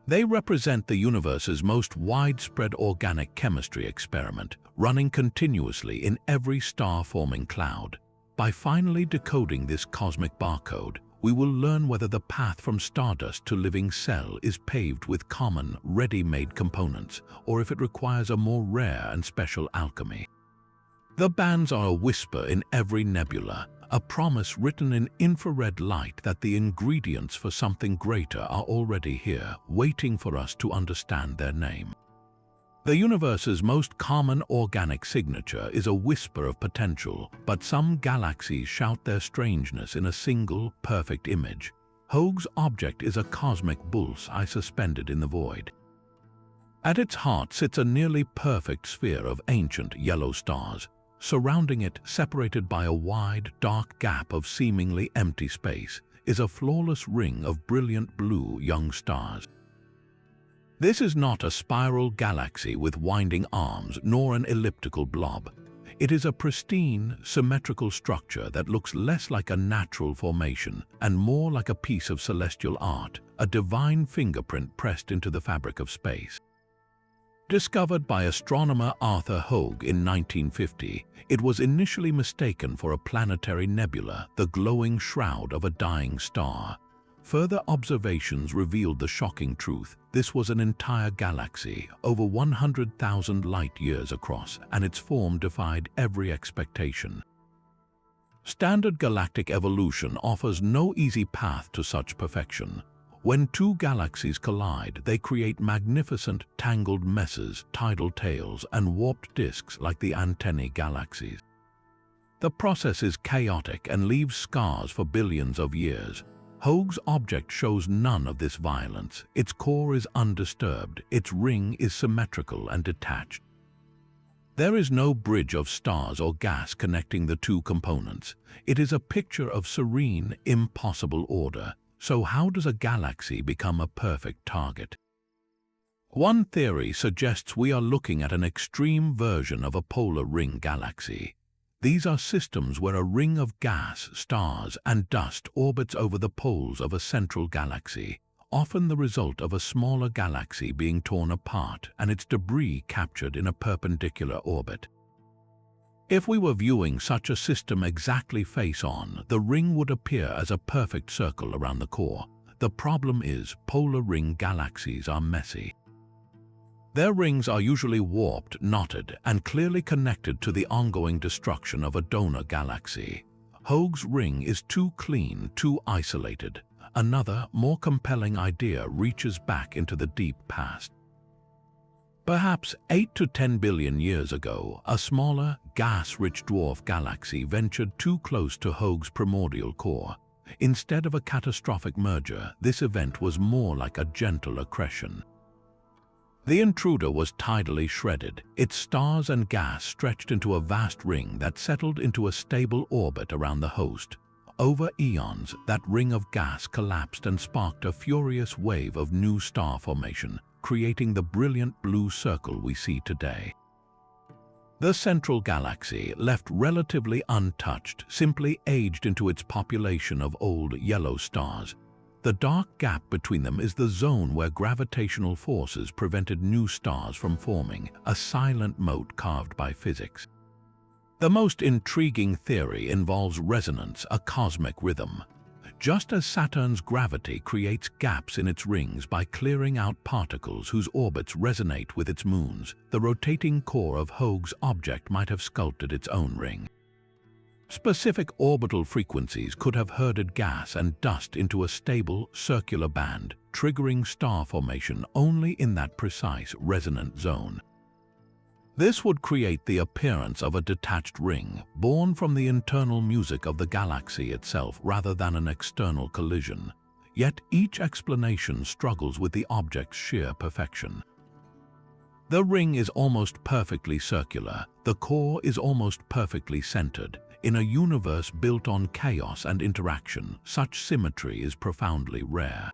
They represent the universe's most widespread organic chemistry experiment, running continuously in every star-forming cloud. By finally decoding this cosmic barcode, we will learn whether the path from stardust to living cell is paved with common, ready-made components, or if it requires a more rare and special alchemy. The bands are a whisper in every nebula, a promise written in infrared light that the ingredients for something greater are already here, waiting for us to understand their name. The universe's most common organic signature is a whisper of potential, but some galaxies shout their strangeness in a single, perfect image. Hoag's object is a cosmic bullseye suspended in the void. At its heart sits a nearly perfect sphere of ancient yellow stars. Surrounding it, separated by a wide, dark gap of seemingly empty space, is a flawless ring of brilliant blue young stars. This is not a spiral galaxy with winding arms, nor an elliptical blob. It is a pristine, symmetrical structure that looks less like a natural formation and more like a piece of celestial art, a divine fingerprint pressed into the fabric of space. Discovered by astronomer Arthur Hoag in 1950, it was initially mistaken for a planetary nebula, the glowing shroud of a dying star. Further observations revealed the shocking truth. This was an entire galaxy, over 100,000 light-years across, and its form defied every expectation. Standard galactic evolution offers no easy path to such perfection. When two galaxies collide, they create magnificent tangled messes, tidal tails, and warped disks like the antennae galaxies. The process is chaotic and leaves scars for billions of years. Hoag's object shows none of this violence. Its core is undisturbed, its ring is symmetrical and detached. There is no bridge of stars or gas connecting the two components. It is a picture of serene, impossible order. So how does a galaxy become a perfect target? One theory suggests we are looking at an extreme version of a polar ring galaxy. These are systems where a ring of gas, stars, and dust orbits over the poles of a central galaxy, often the result of a smaller galaxy being torn apart and its debris captured in a perpendicular orbit. If we were viewing such a system exactly face-on, the ring would appear as a perfect circle around the core. The problem is, polar ring galaxies are messy. Their rings are usually warped, knotted, and clearly connected to the ongoing destruction of a donor galaxy. Hoag's ring is too clean, too isolated. Another, more compelling idea reaches back into the deep past. Perhaps 8 to 10 billion years ago, a smaller, gas-rich dwarf galaxy ventured too close to Hoag's primordial core. Instead of a catastrophic merger, this event was more like a gentle accretion. The intruder was tidally shredded, its stars and gas stretched into a vast ring that settled into a stable orbit around the host. Over eons, that ring of gas collapsed and sparked a furious wave of new star formation, creating the brilliant blue circle we see today. The central galaxy, left relatively untouched, simply aged into its population of old yellow stars. The dark gap between them is the zone where gravitational forces prevented new stars from forming, a silent moat carved by physics. The most intriguing theory involves resonance, a cosmic rhythm. Just as Saturn's gravity creates gaps in its rings by clearing out particles whose orbits resonate with its moons, the rotating core of Hoag's object might have sculpted its own ring. Specific orbital frequencies could have herded gas and dust into a stable, circular band, triggering star formation only in that precise resonant zone. This would create the appearance of a detached ring, born from the internal music of the galaxy itself rather than an external collision. Yet each explanation struggles with the object's sheer perfection. The ring is almost perfectly circular, the core is almost perfectly centered. In a universe built on chaos and interaction, such symmetry is profoundly rare.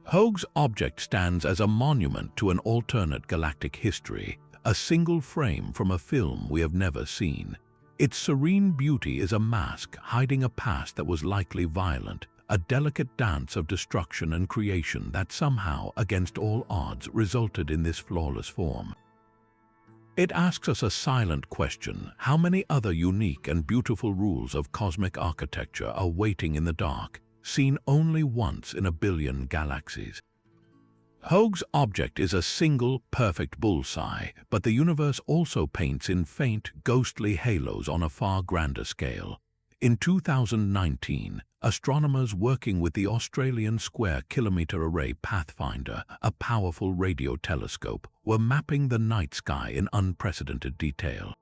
Hoag's object stands as a monument to an alternate galactic history, a single frame from a film we have never seen. Its serene beauty is a mask hiding a past that was likely violent, a delicate dance of destruction and creation that somehow, against all odds, resulted in this flawless form. It asks us a silent question: how many other unique and beautiful rules of cosmic architecture are waiting in the dark, seen only once in a billion galaxies? Hoag's object is a single, perfect bullseye, but the universe also paints in faint, ghostly halos on a far grander scale. In 2019, astronomers working with the Australian Square Kilometre Array Pathfinder, a powerful radio telescope, were mapping the night sky in unprecedented detail.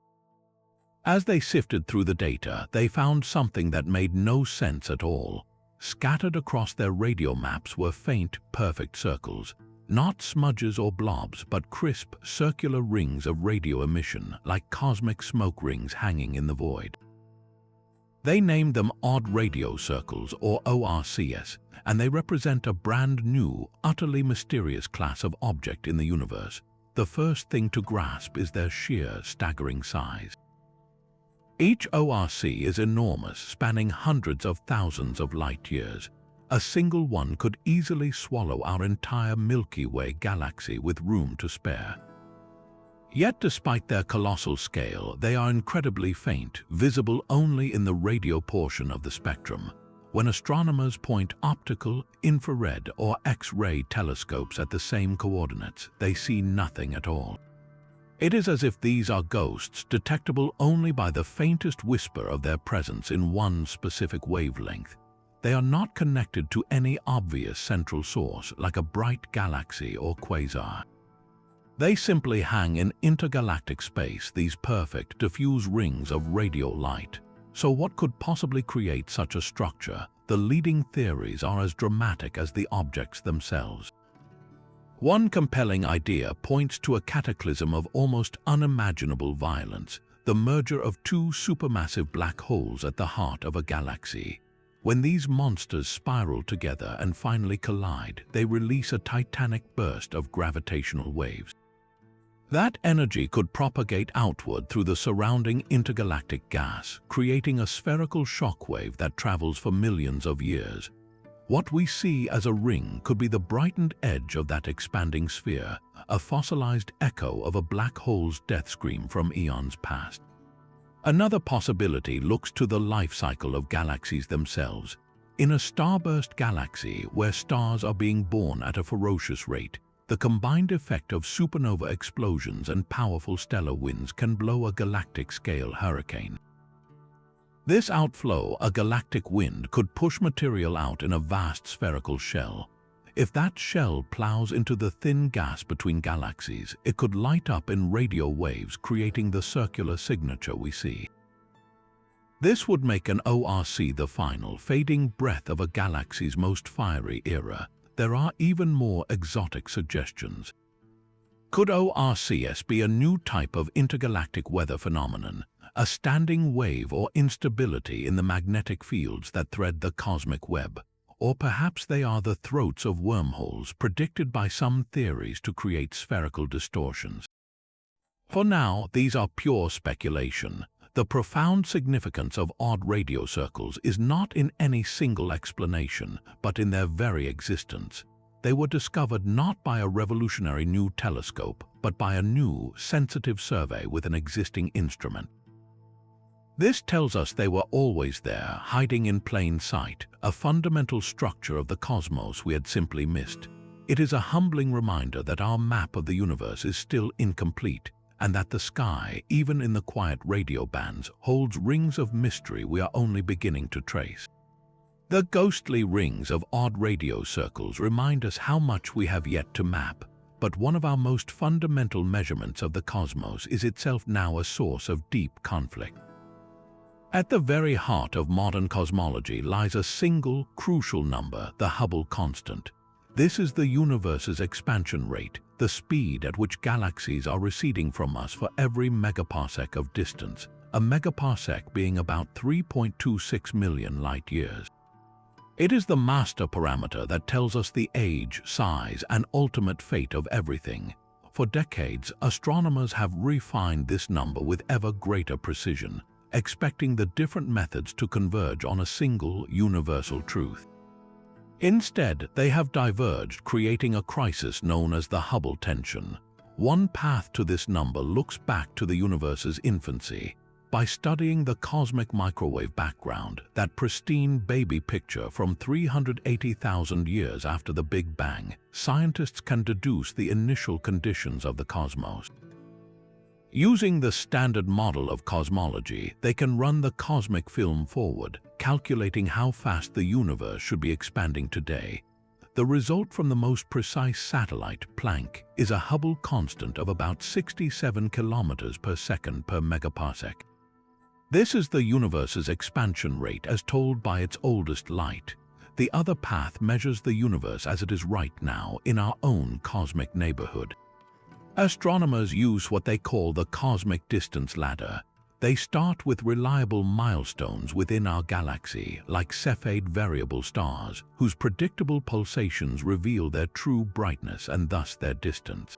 As they sifted through the data, they found something that made no sense at all. Scattered across their radio maps were faint, perfect circles. Not smudges or blobs, but crisp, circular rings of radio emission, like cosmic smoke rings hanging in the void. They named them odd radio circles, or ORCS, and they represent a brand new, utterly mysterious class of object in the universe. The first thing to grasp is their sheer, staggering size. Each ORC is enormous, spanning hundreds of thousands of light years. A single one could easily swallow our entire Milky Way galaxy with room to spare. Yet despite their colossal scale, they are incredibly faint, visible only in the radio portion of the spectrum. When astronomers point optical, infrared, or X-ray telescopes at the same coordinates, they see nothing at all. It is as if these are ghosts detectable only by the faintest whisper of their presence in one specific wavelength. They are not connected to any obvious central source like a bright galaxy or quasar. They simply hang in intergalactic space, these perfect, diffuse rings of radio light. So what could possibly create such a structure? The leading theories are as dramatic as the objects themselves. One compelling idea points to a cataclysm of almost unimaginable violence, the merger of two supermassive black holes at the heart of a galaxy. When these monsters spiral together and finally collide, they release a titanic burst of gravitational waves. That energy could propagate outward through the surrounding intergalactic gas, creating a spherical shockwave that travels for millions of years. What we see as a ring could be the brightened edge of that expanding sphere, a fossilized echo of a black hole's death scream from eons past. Another possibility looks to the life cycle of galaxies themselves. In a starburst galaxy where stars are being born at a ferocious rate, the combined effect of supernova explosions and powerful stellar winds can blow a galactic-scale hurricane. This outflow, a galactic wind, could push material out in a vast spherical shell. If that shell plows into the thin gas between galaxies, it could light up in radio waves, creating the circular signature we see. This would make an ORC the final, fading breath of a galaxy's most fiery era. There are even more exotic suggestions. Could ORCs be a new type of intergalactic weather phenomenon? A standing wave or instability in the magnetic fields that thread the cosmic web? Or perhaps they are the throats of wormholes predicted by some theories to create spherical distortions. For now, these are pure speculation. The profound significance of odd radio circles is not in any single explanation, but in their very existence. They were discovered not by a revolutionary new telescope, but by a new, sensitive survey with an existing instrument. This tells us they were always there, hiding in plain sight, a fundamental structure of the cosmos we had simply missed. It is a humbling reminder that our map of the universe is still incomplete, and that the sky, even in the quiet radio bands, holds rings of mystery we are only beginning to trace. The ghostly rings of odd radio circles remind us how much we have yet to map, but one of our most fundamental measurements of the cosmos is itself now a source of deep conflict. At the very heart of modern cosmology lies a single, crucial number, the Hubble constant. This is the universe's expansion rate, the speed at which galaxies are receding from us for every megaparsec of distance, a megaparsec being about 3.26 million light-years. It is the master parameter that tells us the age, size, and ultimate fate of everything. For decades, astronomers have refined this number with ever greater precision, expecting the different methods to converge on a single, universal truth. Instead, they have diverged, creating a crisis known as the Hubble tension. One path to this number looks back to the universe's infancy. By studying the cosmic microwave background, that pristine baby picture from 380,000 years after the Big Bang, scientists can deduce the initial conditions of the cosmos. Using the standard model of cosmology, they can run the cosmic film forward, calculating how fast the universe should be expanding today. The result from the most precise satellite, Planck, is a Hubble constant of about 67 kilometers per second per megaparsec. This is the universe's expansion rate as told by its oldest light. The other path measures the universe as it is right now in our own cosmic neighborhood. Astronomers use what they call the cosmic distance ladder. They start with reliable milestones within our galaxy, like Cepheid variable stars, whose predictable pulsations reveal their true brightness and thus their distance.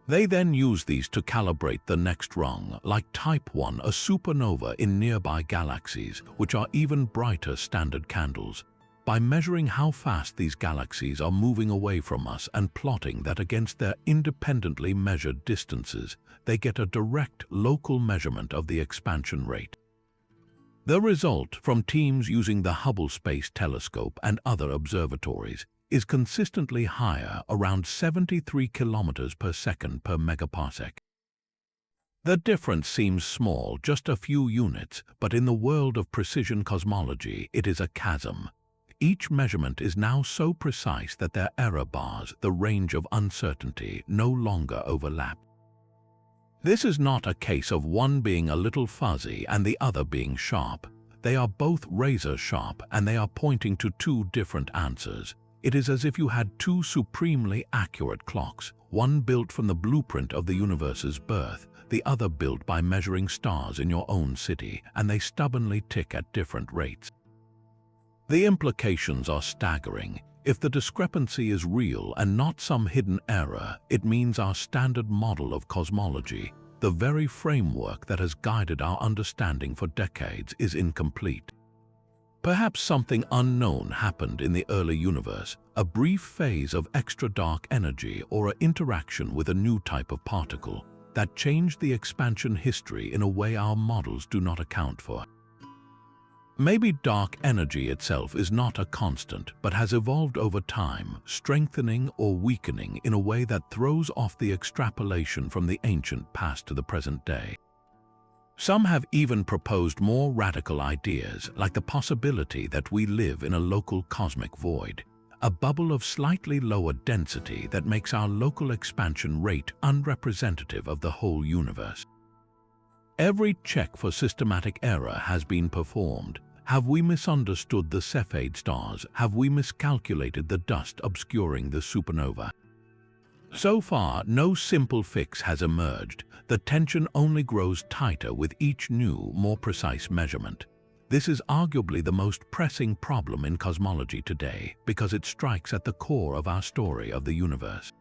They then use these to calibrate the next rung, like Type 1, a supernova in nearby galaxies, which are even brighter standard candles. By measuring how fast these galaxies are moving away from us and plotting that against their independently measured distances, they get a direct local measurement of the expansion rate. The result, from teams using the Hubble Space Telescope and other observatories, is consistently higher, around 73 kilometers per second per megaparsec. The difference seems small, just a few units, but in the world of precision cosmology, it is a chasm. Each measurement is now so precise that their error bars, the range of uncertainty, no longer overlap. This is not a case of one being a little fuzzy and the other being sharp. They are both razor sharp and they are pointing to two different answers. It is as if you had two supremely accurate clocks, one built from the blueprint of the universe's birth, the other built by measuring stars in your own city, and they stubbornly tick at different rates. The implications are staggering. If the discrepancy is real and not some hidden error, it means our standard model of cosmology, the very framework that has guided our understanding for decades, is incomplete. Perhaps something unknown happened in the early universe, a brief phase of extra dark energy or an interaction with a new type of particle that changed the expansion history in a way our models do not account for. Maybe dark energy itself is not a constant, but has evolved over time, strengthening or weakening in a way that throws off the extrapolation from the ancient past to the present day. Some have even proposed more radical ideas, like the possibility that we live in a local cosmic void, a bubble of slightly lower density that makes our local expansion rate unrepresentative of the whole universe. Every check for systematic error has been performed. Have we misunderstood the Cepheid stars? Have we miscalculated the dust obscuring the supernova? So far, no simple fix has emerged. The tension only grows tighter with each new, more precise measurement. This is arguably the most pressing problem in cosmology today because it strikes at the core of our story of the universe.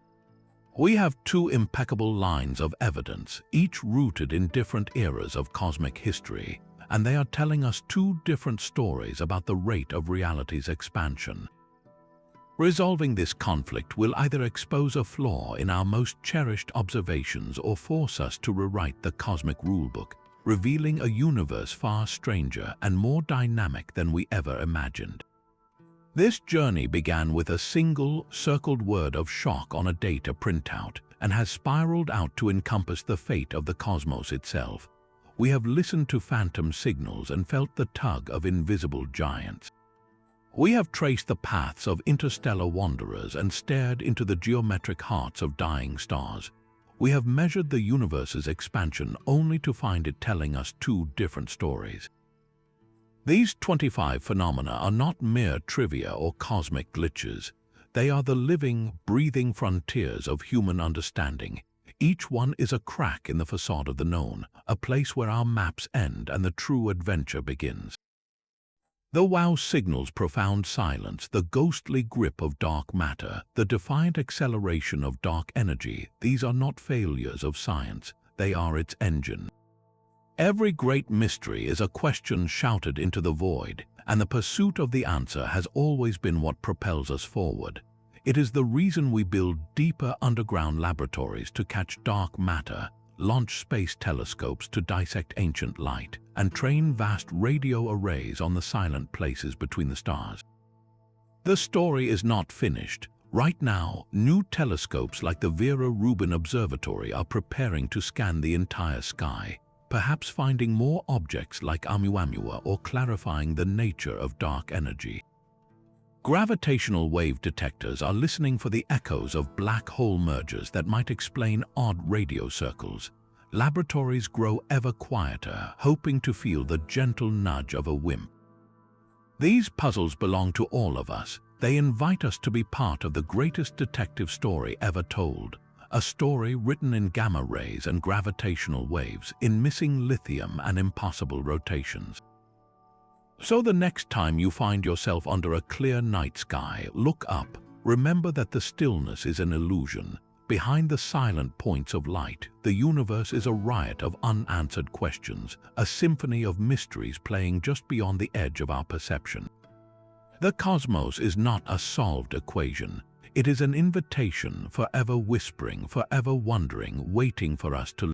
We have two impeccable lines of evidence, each rooted in different eras of cosmic history, and they are telling us two different stories about the rate of reality's expansion. Resolving this conflict will either expose a flaw in our most cherished observations or force us to rewrite the cosmic rulebook, revealing a universe far stranger and more dynamic than we ever imagined. This journey began with a single, circled word of shock on a data printout and has spiraled out to encompass the fate of the cosmos itself. We have listened to phantom signals and felt the tug of invisible giants. We have traced the paths of interstellar wanderers and stared into the geometric hearts of dying stars. We have measured the universe's expansion only to find it telling us two different stories. These 25 phenomena are not mere trivia or cosmic glitches. They are the living, breathing frontiers of human understanding. Each one is a crack in the facade of the known, a place where our maps end and the true adventure begins. The wow signals profound silence, the ghostly grip of dark matter, the defiant acceleration of dark energy. These are not failures of science, they are its engine. Every great mystery is a question shouted into the void, and the pursuit of the answer has always been what propels us forward. It is the reason we build deeper underground laboratories to catch dark matter, launch space telescopes to dissect ancient light, and train vast radio arrays on the silent places between the stars. The story is not finished. Right now, new telescopes like the Vera Rubin Observatory are preparing to scan the entire sky, perhaps finding more objects like Oumuamua or clarifying the nature of dark energy. Gravitational wave detectors are listening for the echoes of black hole mergers that might explain odd radio circles. Laboratories grow ever quieter, hoping to feel the gentle nudge of a wimp. These puzzles belong to all of us. They invite us to be part of the greatest detective story ever told. A story written in gamma rays and gravitational waves, in missing lithium and impossible rotations. So the next time you find yourself under a clear night sky, look up. Remember that the stillness is an illusion. Behind the silent points of light, the universe is a riot of unanswered questions, a symphony of mysteries playing just beyond the edge of our perception. The cosmos is not a solved equation. It is an invitation, forever whispering, forever wondering, waiting for us to